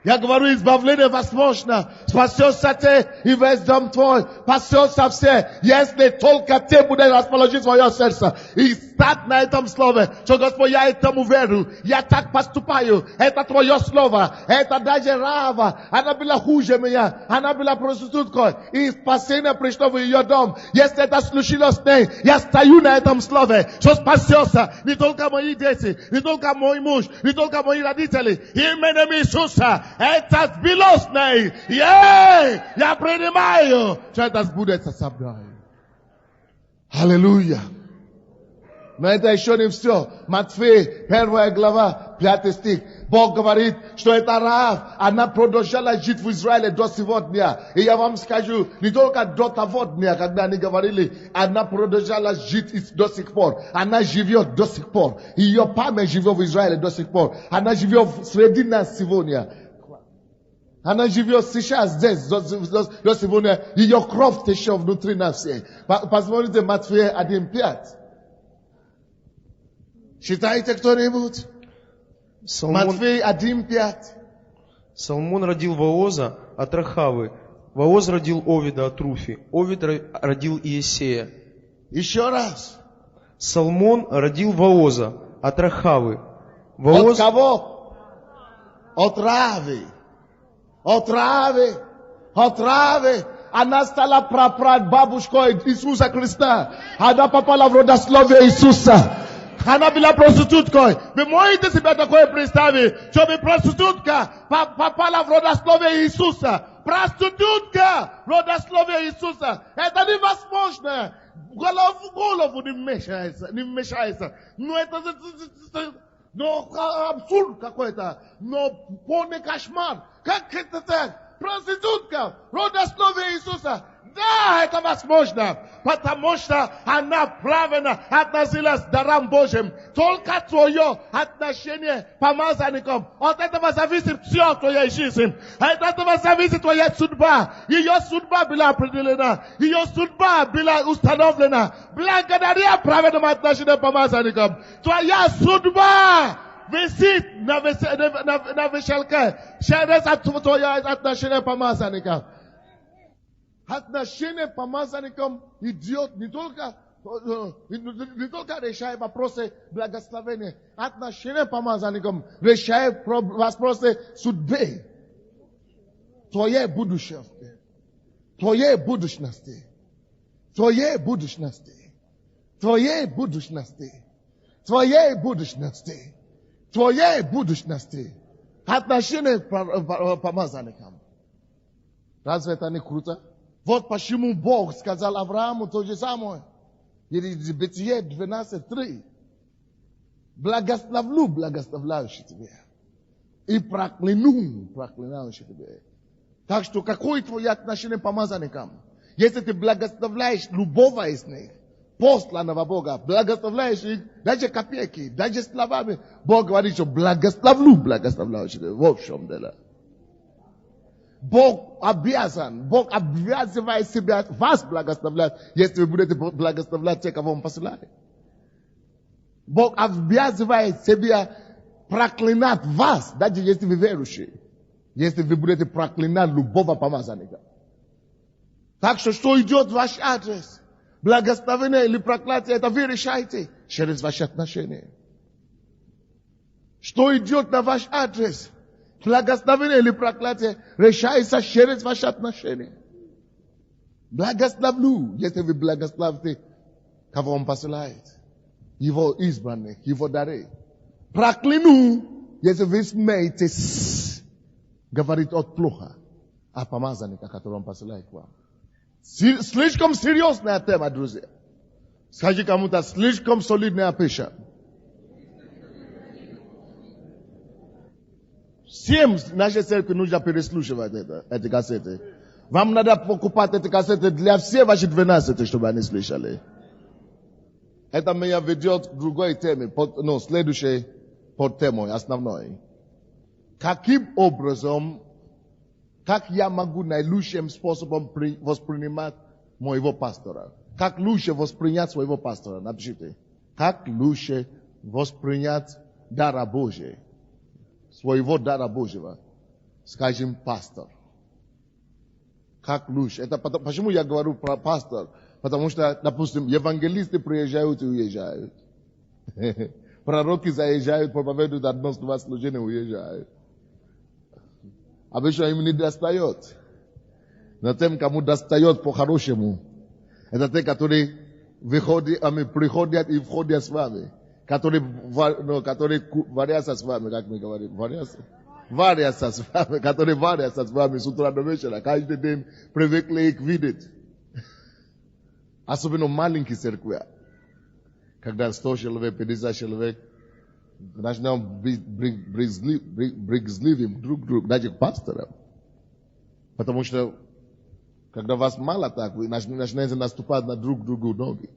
Я говорю, избавление возможно. Спасешься ты и весь дом твой. Спасешься все, если только ты будешь расположить свое сердце и стать на этом слове, что Господь, я этому верю, я так поступаю. Это твое слово. Это даже Рава. Она была хуже меня. Она была проституткой. И спасение пришло в ее дом. Если это случилось с ней, я стою на этом слове, что спасется не только мои дети, не только мой муж, не только мои родители. Именем Иисуса. Это сбилось с ней. Я принимаю, что это сбудется со мной. Аллилуйя. Но это еще не все. Матфея, 1 глава, 5 стих. Бог говорит, что это Раав, она продолжала жить в Израиле до сегодня. И я вам скажу, не только до того дня, когда они говорили, она продолжала жить до сих пор. Она живет до сих пор. Ее память живет в Израиле до сих пор. Она живет среди нас сегодня. Она живет сейчас здесь, до сегодня. Ее кровь течет внутри нас всех. Посмотрите, Матфея 1:5. Считайте кто-нибудь? Матфея 1:5. Соломон родил Вооза от Рахавы. Вооз родил Овида от Руфи. Овид родил Иесея. Еще раз. Салмон родил Вооза от Рахавы. От Вооз кого? От Равы. От Равы. От Равы. Она стала прапрабабушкой Иисуса Христа. Она попала в родословие Иисуса. Она была проституткой. Вы можете себе такое представить, чтобы проститутка попала в родословие Иисуса? Проститутка в родословие Иисуса. Это невозможно. Голову не вмешается. Но это абсурд какой-то. Но полный кошмар. Как это так? Проститутка в родословие Иисуса. Да, это возможно, потому что она правильно относилась к дарам Божьим. Только твое отношение к помазанникам. От этого зависит все твоя жизнь. От этого зависит твоя судьба. Ее судьба была определена. Ее судьба была установлена. Благодаря правильному отношению к помазанникам. Твоя судьба висит на вешалке через твое отношение к помазанникам. Отношение к помазанникам идет не только решает вопросы благословения. Отношение к помазанникам решает вопросы судьбы. Твоей будущности. Твоей будущности. Твоей будущности. Твоей будущности. Твоей будущности. Твоей будущности. Отношение к помазанникам. Разве это не круто? Вот почему Бог сказал Аврааму то же самое. Бытие 12:3. Благословлю благословляющий тебя. И прокляну проклинающий тебя. Так что какое твое отношение к помазанникам? Если ты благословляешь любого из них, посланного Бога, благословляешь их, даже копейки, даже словами, Бог говорит, что благословлю благословляющий тебя. Вот в чем дело. Бог обязывает себя вас благословлять, если вы будете благословлять тех, кого Он посылает. Бог обязывает себя проклинать вас, даже если вы верующие, если вы будете проклинать любого помазанника. Так что идет в ваш адрес? Благословение или проклятие, это вы решаете через ваши отношения. Что идет на ваш адрес? Благословение или проклятие решается через ваши отношения. Благословлю, если вы благословите, кого Он посылает. Его избранных, Его дары. Прокляну, если вы смеетесь говорить от плохо о помазаннике, которого Он посылает к вам. Слишком серьезная тема, друзья. Скажи кому-то, слишком солидная пища. Всем нашей церкви нужно переслушивать эти кассеты. Вам надо покупать эти кассеты для всех ваших 12, чтобы они слышали. Это меня ведет к другой теме, следующей под темой, основной. Каким образом, как я могу наилучшим способом воспринимать моего пастора? Как лучше воспринять своего пастора? Напишите. Как лучше воспринять дара Божия? Своего дара Божьего. Скажем, пастор. Как лучше? Это почему я говорю про пастор? Потому что, допустим, евангелисты приезжают и уезжают. Пророки заезжают, проповедуют одно-два служения и уезжают. Обычно им не достает. Но тем, кому достает по-хорошему, это те, которые приходят и входят с вами. Которые варятся с вами, как мы говорим, варятся с вами, которые варятся с вами с утра до вечера, каждый день привыкли их видеть. Особенно маленькие церкви, когда 100 человек, 50 человек, начинаем быть брезгливым друг к другу, даже к пасторам. Потому что, когда вас мало так, вы начинаете наступать на друг другу ноги.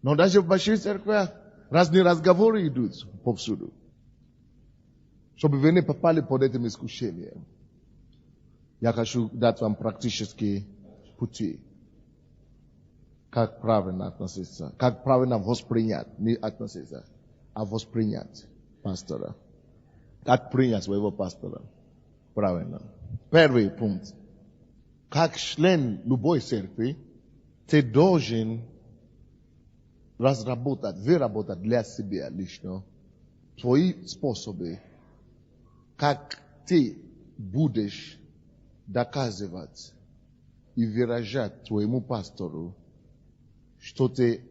Но даже в больших церквях разные разговоры идут повсюду. Чтобы вы не попали под этим искушением. Я хочу дать вам практические пути. Как правильно относиться. Как правильно воспринять. Не относиться, а воспринять пастора. Как принять своего пастора. Правильно. Первый пункт. Как член любой церкви, ты должен разработать, выработать для себя лично твои способы, как ты будешь доказывать и выражать твоему пастору, что ты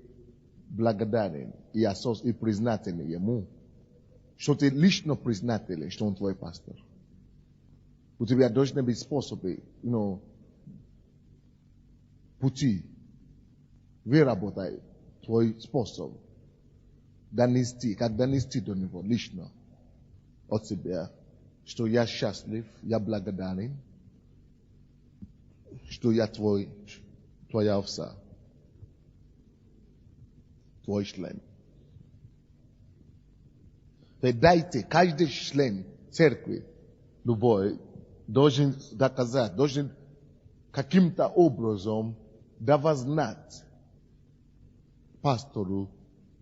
благодарен и признателен ему, что ты лично признателен, что он твой пастор. У тебя должны быть способы, пути. Выработай твой способ донести, как донести до него лично от себя, что я счастлив, я благодарен, что я твоя овца, твой член. Дайте, каждый член церкви, любой, должен доказать, должен каким-то образом давать знать пастору,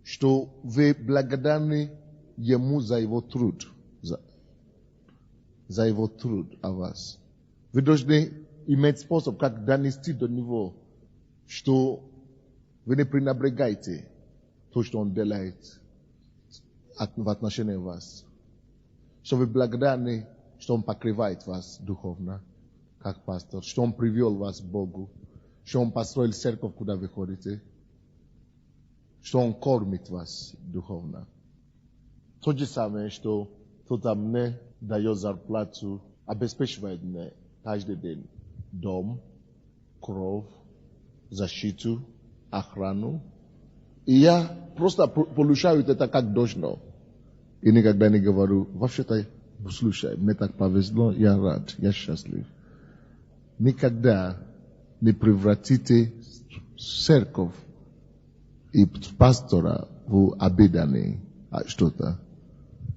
что вы благодарны ему за его труд, за его труд о вас. Вы должны иметь способ, как донести до него, что вы не пренебрегаете то, что он делает в отношении вас. Что вы благодарны, что он покрывает вас духовно, как пастор, что он привел вас к Богу, что он построил церковь, куда вы ходите, что он кормит вас духовно. То же самое, что кто-то мне дает зарплату, обеспечивает мне каждый день дом, кров, защиту, охрану. И я просто получаю это как должно. И никогда не говорю, вообще-то, слушай, мне так повезло, я рад, я счастлив. Никогда не превратите церковь и пастора в обиданный что-то,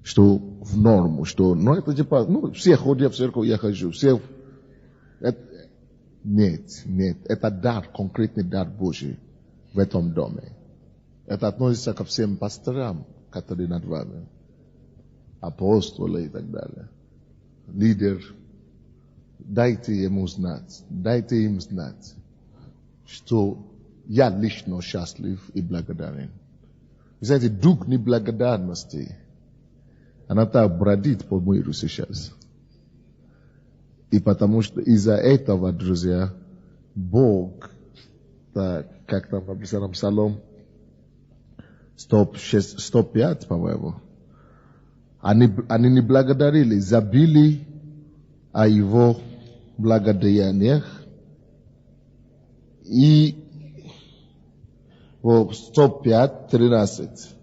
что в норму, что, это типа, все ходят в церковь, я хожу, все, нет, это дар, конкретный дар Божий в этом доме. Это относится ко всем пасторам, которые над вами, апостолы и так далее. Лидер, дайте им знать, что я лично счастлив и благодарен. Вы знаете, дух неблагодарности, она так бродит по миру сейчас. И потому что из-за этого, друзья, Бог, так, как там написано Псалом 105, по-моему, они не благодарили, забили о его благодеяниях. И 105, 13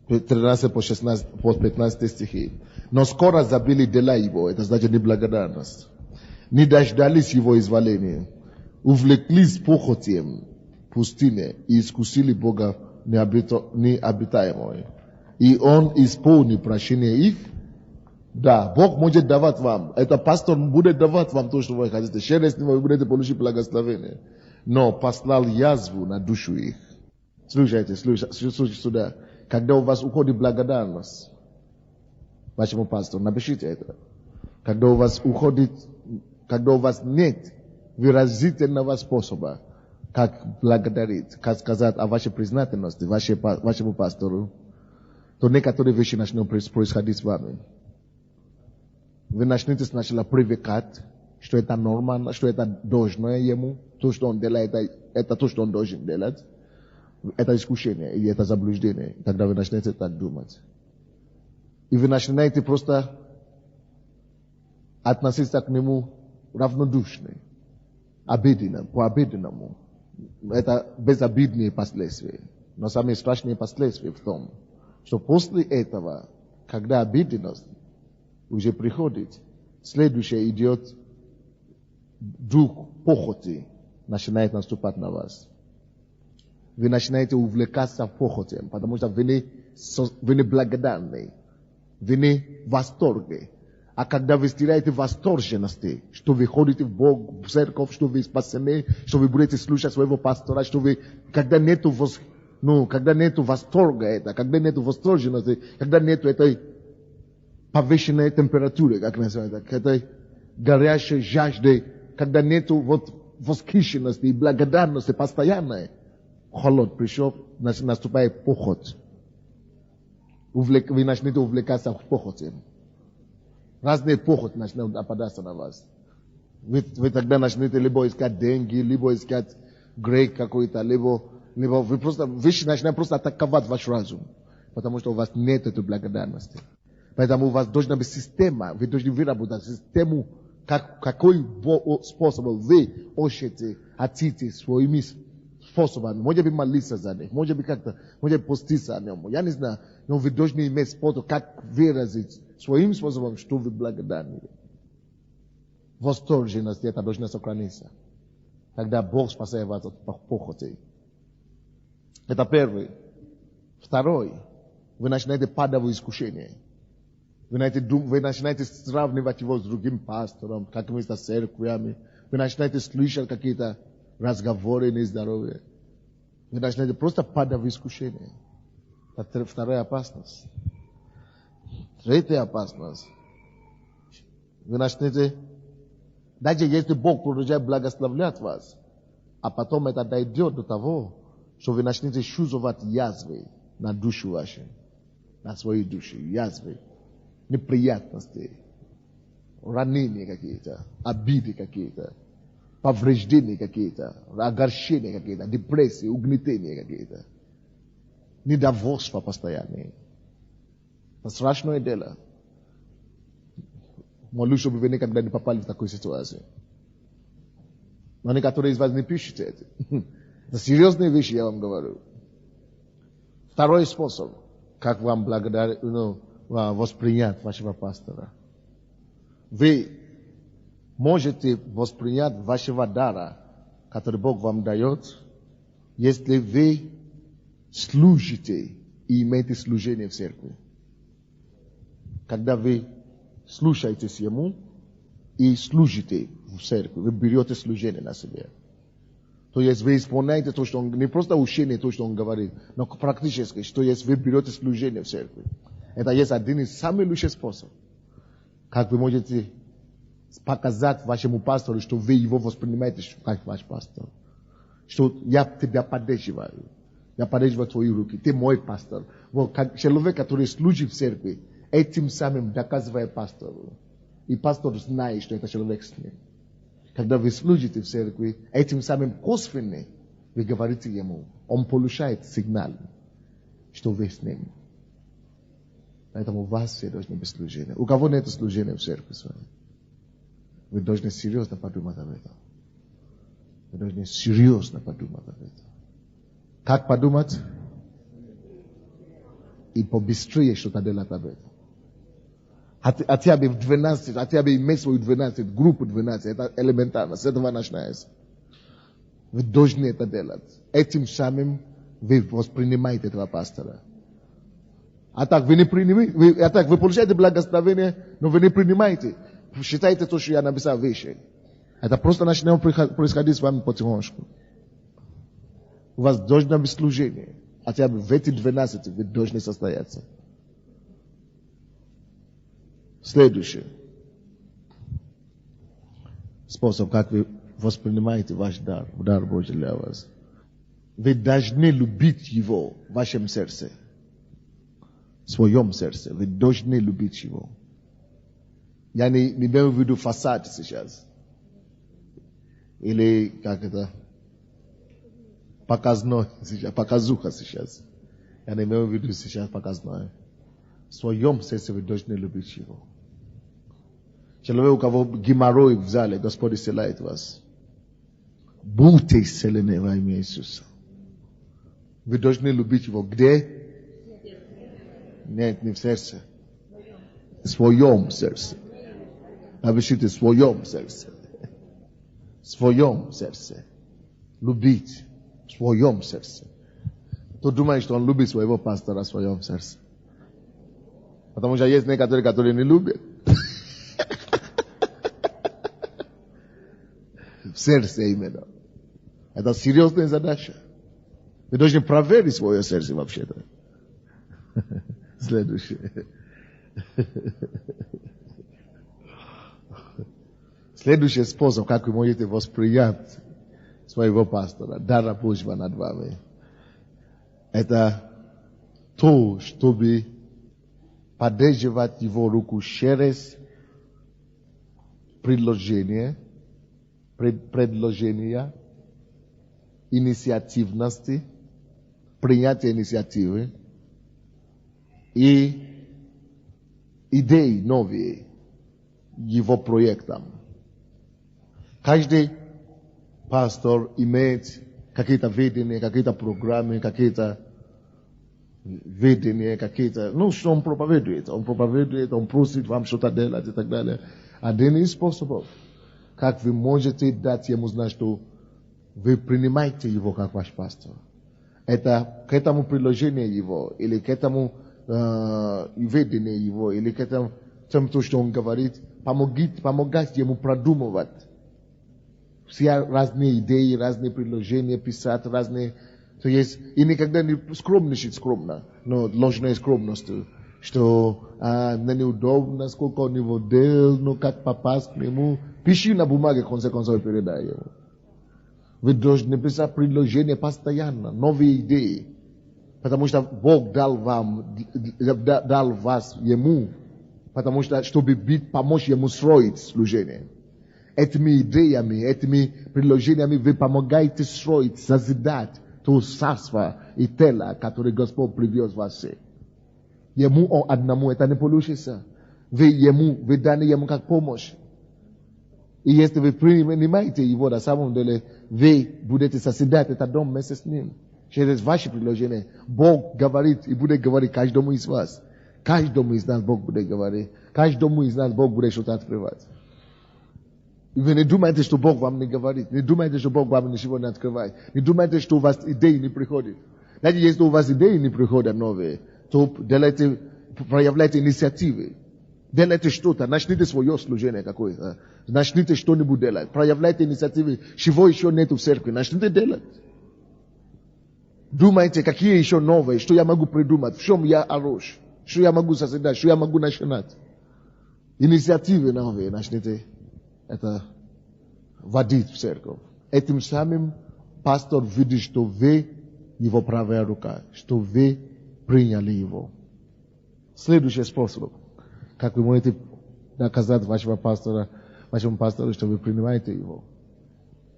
по 15 стихи. Но скоро забили дела его, это значит неблагодарность. Не дождались его изволения, увлеклись похотием в пустыне и искусили Бога необитаемой. И он исполнил прощение их. Да, Бог может давать вам. Это пастор будет давать вам то, что вы хотите. Через него вы будете получить благословение. Но послал язву на душу их. Слушайте сюда. Когда у вас уходит благодарность вашему пастору, напишите это. Когда у вас нет выразительного способа, как благодарить, как сказать о вашей признательности вашему пастору, то некоторые вещи начнут происходить с вами. Вы начнете сначала привыкать, что это нормально, что это должное ему, то, что он делает, это то, что он должен делать. Это искушение, и это заблуждение, когда вы начнете так думать. И вы начинаете просто относиться к нему равнодушно, по-обидному. Это безобидные последствия. Но самые страшные последствия в том, что после этого, когда обиденность уже приходит, следующее идет, дух похоти начинает наступать на вас. Вы начинаете увлекаться похотью, потому что вы не благодарны, вы не в восторге. А когда вы теряете восторженности, что вы ходите в Бог, в церковь, что вы спасены, что вы будете слушать своего пастора, что вы, когда нету восторга, когда нету восторженности, когда нету этой повышенной температуры, как называется, этой горящей жажды, когда нету восхищенности и благодарности постоянной, холод пришел, наступает похоть. Вы начнете увлекаться в похоти. Разные похоть начнут нападаться на вас. Вы тогда начнете либо искать деньги, либо искать грех какой-то, либо вы начинаете просто атаковать ваш разум. Потому что у вас нет этой благодарности. Поэтому у вас должна быть система, вы должны выработать систему, какой способ вы хотите своими способами. Может быть молиться за них, может быть как-то, может быть поститься о нем. Я не знаю, но вы должны иметь способ, как выразить своим способом, что вы благодарны. Восторженность это должна сохраниться. Тогда Бог спасает вас от похоти. Это первый. Второй. Вы начинаете падать в искушение. Вы начинаете сравнивать его с другим пастором, какими-то церквями. Вы начинаете слышать какие-то разговоры нездоровые. Вы начинаете просто падать в искушение. Это вторая опасность. Третья опасность. Вы начнете, даже если Бог продолжает благословлять вас, а потом это дойдет до того, что вы начнете чувствовать язвы на душу вашу, на свою душу, язвы, неприятности, ранения какие-то, обиды какие-то, повреждения какие-то, огорчения какие-то, депрессии, угнетения какие-то, недовольство постоянное. Это страшное дело. Молюсь, чтобы вы никогда не попали в такую ситуацию. Но некоторые из вас не пишете это. Это серьезные вещи, я вам говорю. Второй способ, как вам воспринять вашего пастора. Вы можете воспринять вашего дара, который Бог вам дает, если вы служите и имеете служение в церкви. Когда вы слушаетесь Ему и служите в церкви, вы берете служение на себя. То есть вы исполняете то, что Он, не просто учение, то, что Он говорит, но практически, что есть вы берете служение в церкви. Это есть один из самых лучших способов, как вы можете показать вашему пастору, что вы его воспринимаете как ваш пастор. Что я тебя поддерживаю. Я поддерживаю твои руки. Ты мой пастор. Вот, как человек, который служит в церкви, этим самым доказывает пастору. И пастор знает, что это человек с ним. Когда вы служите в церкви, этим самым косвенно вы говорите ему. Он получает сигнал, что вы с ним. Поэтому у вас все должны быть служения. У кого нет служения в церкви с вами? Вы должны серьезно подумать об этом. Вы должны серьезно подумать об этом. Как подумать? И побыстрее что-то делать об этом. Хотя бы в 12, хотя бы иметь свою 12, группу 12, это элементарно, с этого начинается. Вы должны это делать. Этим самым вы воспринимаете этого пастора. А так вы не принимаете, вы получаете благословение, но вы не принимаете. Считайте то, что я написал выше. Это просто начинает происходить с вами потихонечку. У вас должно быть служение. Хотя бы в эти 12 вы должны состояться. Следующий способ, как вы воспринимаете ваш дар Божий для вас. Вы должны любить его в вашем сердце. В своем сердце. Вы должны любить его. Я не имею в виду фасад сейчас. Или, как это, показной сейчас, показуха сейчас. Я не имею в виду сейчас показное. В своем сердце вы должны любить его. Человек, у кого геморрой в зале, Господь исцеляет вас. Будьте исцелены во имя Иисуса. Вы должны любить его. Где? Нет, не в сердце. В своем сердце. Напишите в своем сердце. В своем сердце. Любить. В своем сердце. Кто думает, что он любит своего пастора в своем сердце? Потому что есть некоторые, которые не любят. В сердце именно. Это серьезная задача. Вы должны проверить свое сердце вообще-то. Следующее. Следующий способ, как вы можете воспринять своего пастора, дара Божьего над вами. Это то, чтобы поддерживать его руку через предложения, инициативности, принятие инициативы и идеи новые его проектам. Каждый пастор имеет какие-то видения, какие-то программы, какие-то видения, какие-то, что он проповедует. Он просит вам что-то делать и так далее. Один из способов, как вы можете дать ему знать, что вы принимаете его как ваш пастор. Это к этому предложению его, или к этому видению его, или к этому, тому, что он говорит, помогать ему продумывать. Все разные идеи, разные предложения писать, разные... То есть, и никогда не скромничать скромно, но ложной скромностью, что мне неудобно, сколько у него дел, но как попасть к нему. Пиши на бумаге, в конце концов, передай ему. Вы должны писать предложения постоянно, новые идеи. Потому что Бог дал вас ему, потому что, чтобы помочь ему строить служение. Этими идеями, этими предложениями вы помогаете строить, созидать то царство и тело, которое Господь привез вас. Ему одному это не получится. Вы даны ему как помощь. И если вы принимаете его, на самом деле, вы будете созидать этот дом вместе с ним. Через ваши предложения. Бог говорит и будет говорить каждому из вас. Каждому из нас Бог будет говорить. Каждому из нас Бог будет что-то открывать. И вы не думаете, что Бог вам не говорит. Не думаете, что Бог вам ничего не открывает. Не думаете, что у вас идеи не приходят. Знаете, если у вас идеи не приходят новые, то проявляйте инициативы. Делайте что-то. Начните свое служение какое-то. Начните что-нибудь делать. Проявляйте инициативы. Чего еще нету в церкви. Начните делать. Думайте, какие еще новые. Что я могу придумать. В чем я хорош. Что я могу созидать. Что я могу начинать. Инициативы новые. Начните это вводить в церковь. Этим самым пастор видит, что вы его правая рука. Что вы приняли его. Следующий способ. Как вы можете доказать вашему пастору, что вы принимаете его?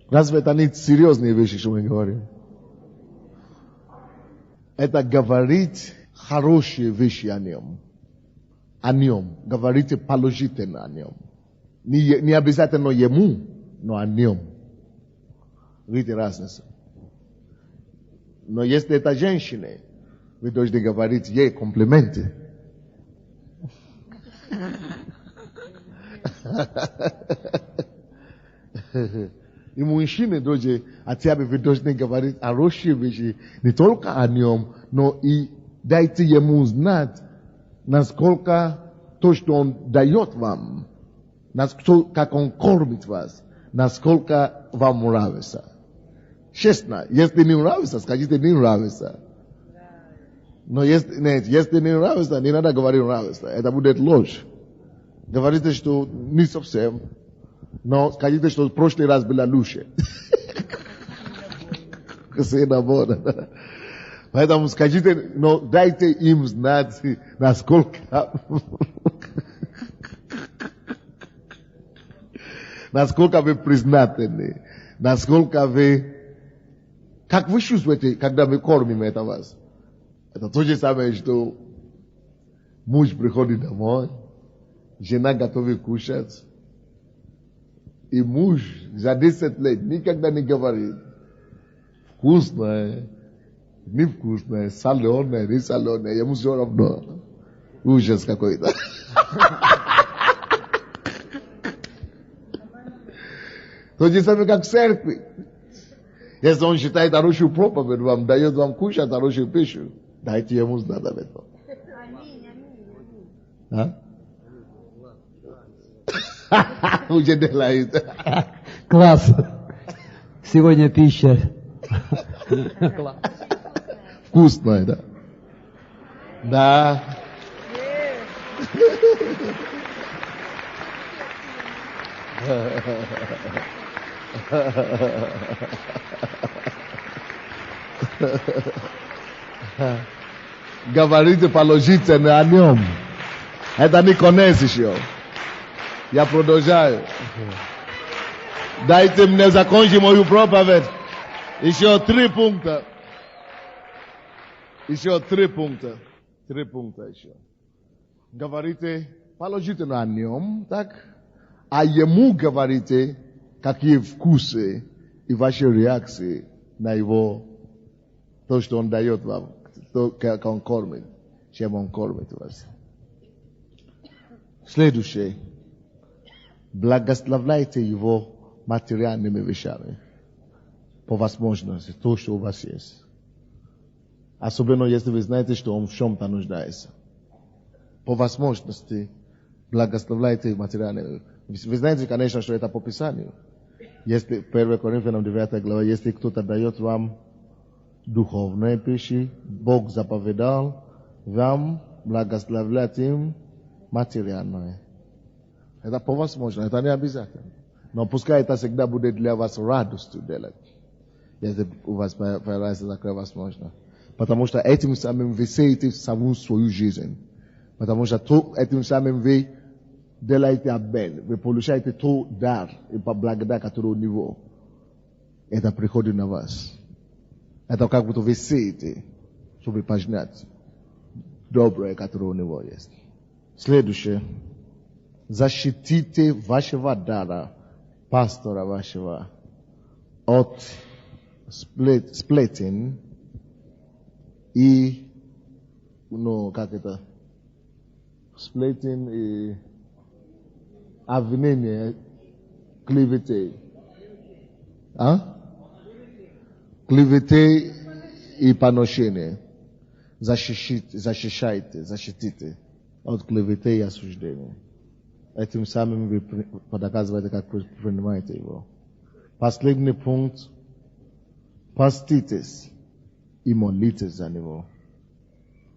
Разве это не серьезные вещи, что мы говорим? Это говорить хорошие вещи о нем. О нем. Говорите положительно о нем. Не обязательно ему, но о нем. Видите разницу? Но если это женщина, вы должны говорить ей комплименты. И мужчины тоже, хотя бы вы должны говорить хорошие вещи, не только о нем, но и дайте ему знать, насколько то, что он дает вам, как он кормит вас, насколько вам нравится. Честно, если не нравится, скажите не нравится. Но если не нравится, не надо говорить нравится. Это будет ложь. Говорите, что не совсем. Но скажите, что в прошлый раз было лучше. Поэтому скажите, но дайте им знать, насколько вы признательны, насколько вы... Как вы чувствуете, когда мы кормим это вас? Это то же самое, что муж приходит домой, жена готовит кушать, и муж за 10 лет никогда не говорит вкусное, невкусное, соленое, не соленое, ему все равно. Ужас какой-то. То же самое, как в церкви. Если он считает хорошую проповедь, вам дает вам кушать хорошую пищу, дайте ему знать об этом. Уже делает. Класс. Сегодня пища. Вкусная, да? Да. Говорите, положите на нем. Это не конец еще. Я продолжаю. Дайте мне закончить мою проповедь. Еще 3 пункта. Еще 3 пункта. 3 пункта еще. Говорите, положите на нем, так? А ему говорите, какие вкусы и ваши реакции на его, то, что он дает вам, то, как он кормит, чем он кормит вас. Следующее. Благословляйте его материальными вещами. По возможности, то, что у вас есть. Особенно, если вы знаете, что он в чем-то нуждается. По возможности, благословляйте материальными. Вы знаете, конечно, что это по Писанию. Если 1 Коринфянам 9 глава, если кто-то дает вам духовные пищи, Бог заповедал вам благословлять им материальное. Это по возможности, это не обязательно. Но пускай это всегда будет для вас радостью делать, если у вас появляется такая возможность. Потому что этим самым вы сеете саму свою жизнь. Потому что этим самым вы делаете обмен, вы получаете тот дар и благодать, который у него. Это приходит на вас. Это как будто вы сеете, чтобы пожнать доброе, которое у него есть. Следующее. Защитите вашего дара, пастора вашего, от сплетен и, как это? Сплетен и обвинение, клеветы. Клеветы и поношение. Защитите от клеветы и осуждения. Этим самым вы доказываете, как принимаете его. Последний пункт. Поститесь и молитесь за него.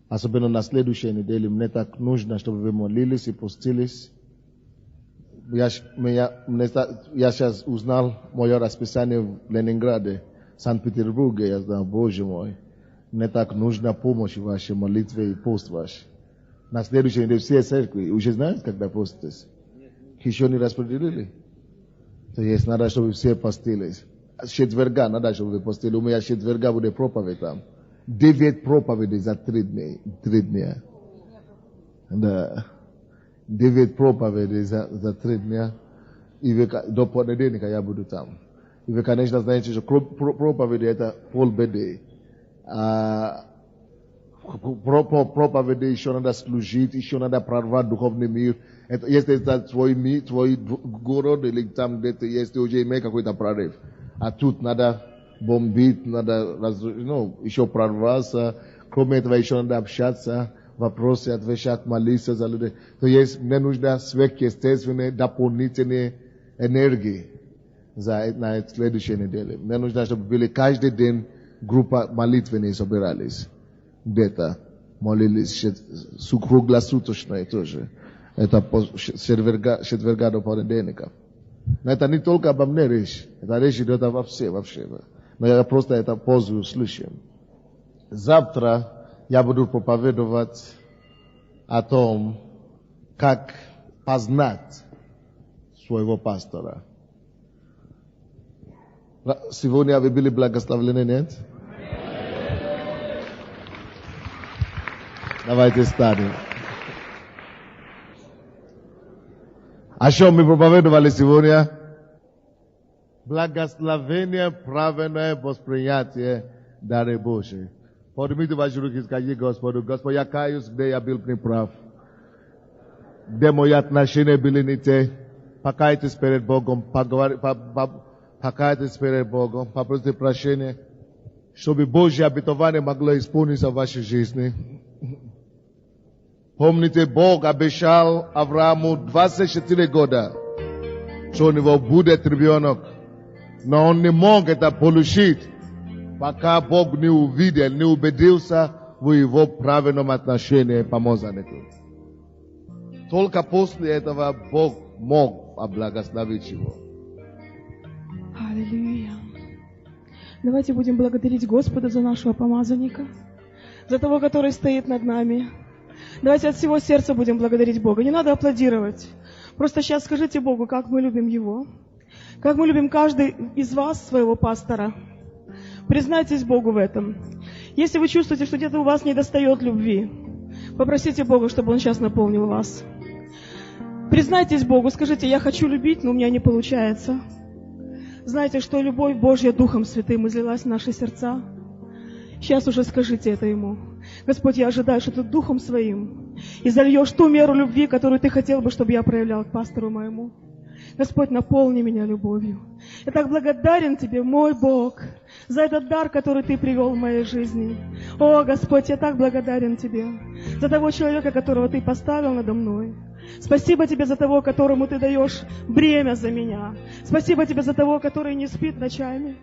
Особенно на следующей неделе мне так нужно, чтобы вы молились и постились. Я сейчас узнал мое расписание в Ленинграде, Санкт-Петербурге. Я знал, Боже мой, мне так нужна помощь в вашей молитве и пост ваш. На следующей неделе все церкви уже знают, когда поститесь? Еще не распределили? То есть надо, чтобы все постились. С четверга надо, чтобы вы постили. У меня четверга будет проповедь там. 9 проповедей за 3 дня. Да. 9 проповедей за 3 дня. И до понедельника я буду там. И вы, конечно, знаете, что проповеди это полбеды. Проповеди еще надо служить, еще надо прорвать духовный мир. Если это твой город или там где-то есть, уже имеет какой-то прорыв. А тут надо бомбить, надо еще прорваться. Кроме этого, еще надо общаться, вопросы отвечать, молиться за людей. То есть мне нужна сверхъестественная дополнительная энергия на следующей неделе. Мне нужно, чтобы были каждый день группа молитвенные собирались. Где-то молились круглосуточно тоже. Это с четверга до понедельника. Но это не только обо мне речь. Это речь идет вообще. Но я просто это позже услышим. Завтра я буду проповедовать о том, как познать своего пастора. Сегодня вы были благословлены, нет? Давайте встанем. О чем мы проповедовали сегодня? Благословение, правильное восприятие дары Божьей. Поднимите ваши руки и скажите Господу: Господь, я каюсь, где я был неправ. Где мои отношения были не те. Покайтесь перед Богом, покайтесь перед Богом, попросите прощения, чтобы Божье обетование могло исполниться в вашей жизни. Помните, Бог обещал Аврааму 24 года, что у него будет ребенок. Но он не мог это получить, пока Бог не увидел, не убедился в его правильном отношении к помазаннику. Только после этого Бог мог облагословить его. Аллилуйя. Давайте будем благодарить Господа за нашего помазанника, за того, который стоит над нами. Давайте от всего сердца будем благодарить Бога. Не надо аплодировать. Просто сейчас скажите Богу, как мы любим Его. Как мы любим каждый из вас, своего пастора. Признайтесь Богу в этом. Если вы чувствуете, что где-то у вас недостает любви, попросите Бога, чтобы Он сейчас наполнил вас. Признайтесь Богу, скажите: я хочу любить, но у меня не получается. Знайте, что любовь Божья Духом Святым излилась в наши сердца. Сейчас уже скажите это Ему. Господь, я ожидаю, что Ты Духом Своим изольешь ту меру любви, которую Ты хотел бы, чтобы я проявлял к пастору моему. Господь, наполни меня любовью. Я так благодарен Тебе, мой Бог, за этот дар, который Ты привел в моей жизни. О, Господь, я так благодарен Тебе за того человека, которого Ты поставил надо мной. Спасибо Тебе за того, которому Ты даешь бремя за меня. Спасибо Тебе за того, который не спит ночами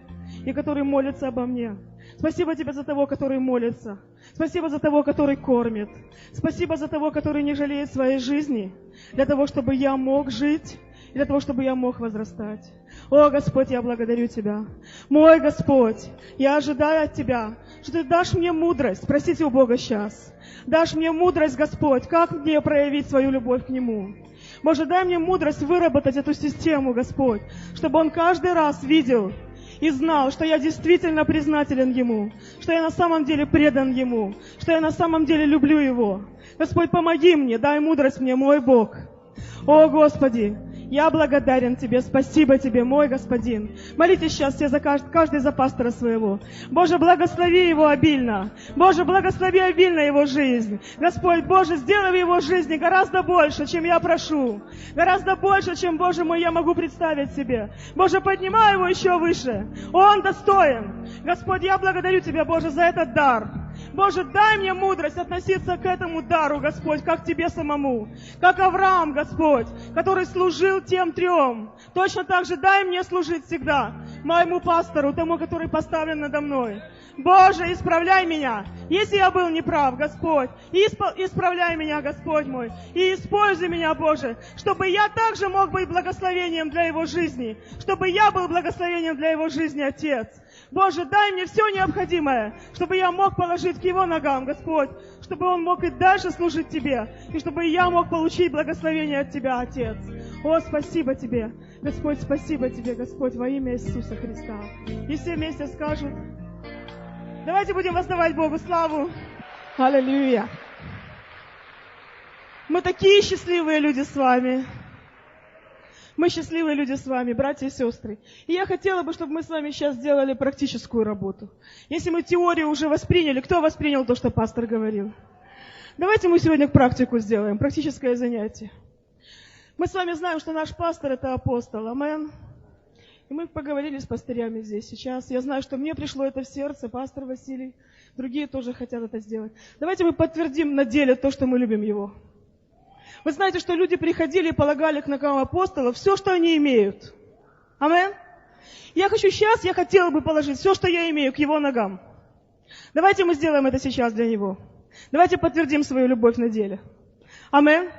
и который молится обо мне. Спасибо Тебе за того, который молится. Спасибо за того, который кормит. Спасибо за того, который не жалеет своей жизни, для того, чтобы я мог жить, и для того, чтобы я мог возрастать. О, Господь, я благодарю Тебя. Мой Господь, я ожидаю от Тебя, что Ты дашь мне мудрость. Просите у Бога сейчас. Дашь мне мудрость, Господь, как мне проявить свою любовь к Нему. Может, дай мне мудрость выработать эту систему, Господь, чтобы Он каждый раз видел и знал, что я действительно признателен Ему, что я на самом деле предан Ему, что я на самом деле люблю Его. Господь, помоги мне, дай мудрость мне, мой Бог. О, Господи, я благодарен Тебе, спасибо Тебе, мой Господин. Молитесь сейчас все за каждый за пастора своего. Боже, благослови его обильно. Боже, благослови обильно его жизнь. Господь, Боже, сделай в его жизни гораздо больше, чем я прошу. Гораздо больше, чем, Боже мой, я могу представить себе. Боже, поднимай его еще выше. Он достоин. Господь, я благодарю Тебя, Боже, за этот дар. Боже, дай мне мудрость относиться к этому дару, Господь, как Тебе самому. Как Авраам, Господь, который служил тем трем. Точно так же дай мне служить всегда моему пастору, тому, который поставлен надо мной. Боже, исправляй меня, если я был неправ, Господь. Исправляй меня, Господь мой. И используй меня, Боже, чтобы я также мог быть благословением для его жизни. Чтобы я был благословением для его жизни, Отец. Боже, дай мне все необходимое, чтобы я мог положить к Его ногам, Господь, чтобы Он мог и дальше служить Тебе, и чтобы я мог получить благословение от Тебя, Отец. О, спасибо Тебе, Господь, спасибо Тебе, Господь, во имя Иисуса Христа. И все вместе скажут: давайте будем воздавать Богу славу. Аллилуйя. Мы такие счастливые люди с вами. Мы счастливые люди с вами, братья и сестры. И я хотела бы, чтобы мы с вами сейчас сделали практическую работу. Если мы теорию уже восприняли, кто воспринял то, что пастор говорил? Давайте мы сегодня практику сделаем, практическое занятие. Мы с вами знаем, что наш пастор – это апостол. Амен. И мы поговорили с пастырями здесь сейчас. Я знаю, что мне пришло это в сердце, пастор Василий. Другие тоже хотят это сделать. Давайте мы подтвердим на деле то, что мы любим его. Вы знаете, что люди приходили и полагали к ногам апостолов все, что они имеют. Амен. Я хотела бы положить все, что я имею, к его ногам. Давайте мы сделаем это сейчас для него. Давайте подтвердим свою любовь на деле. Амен.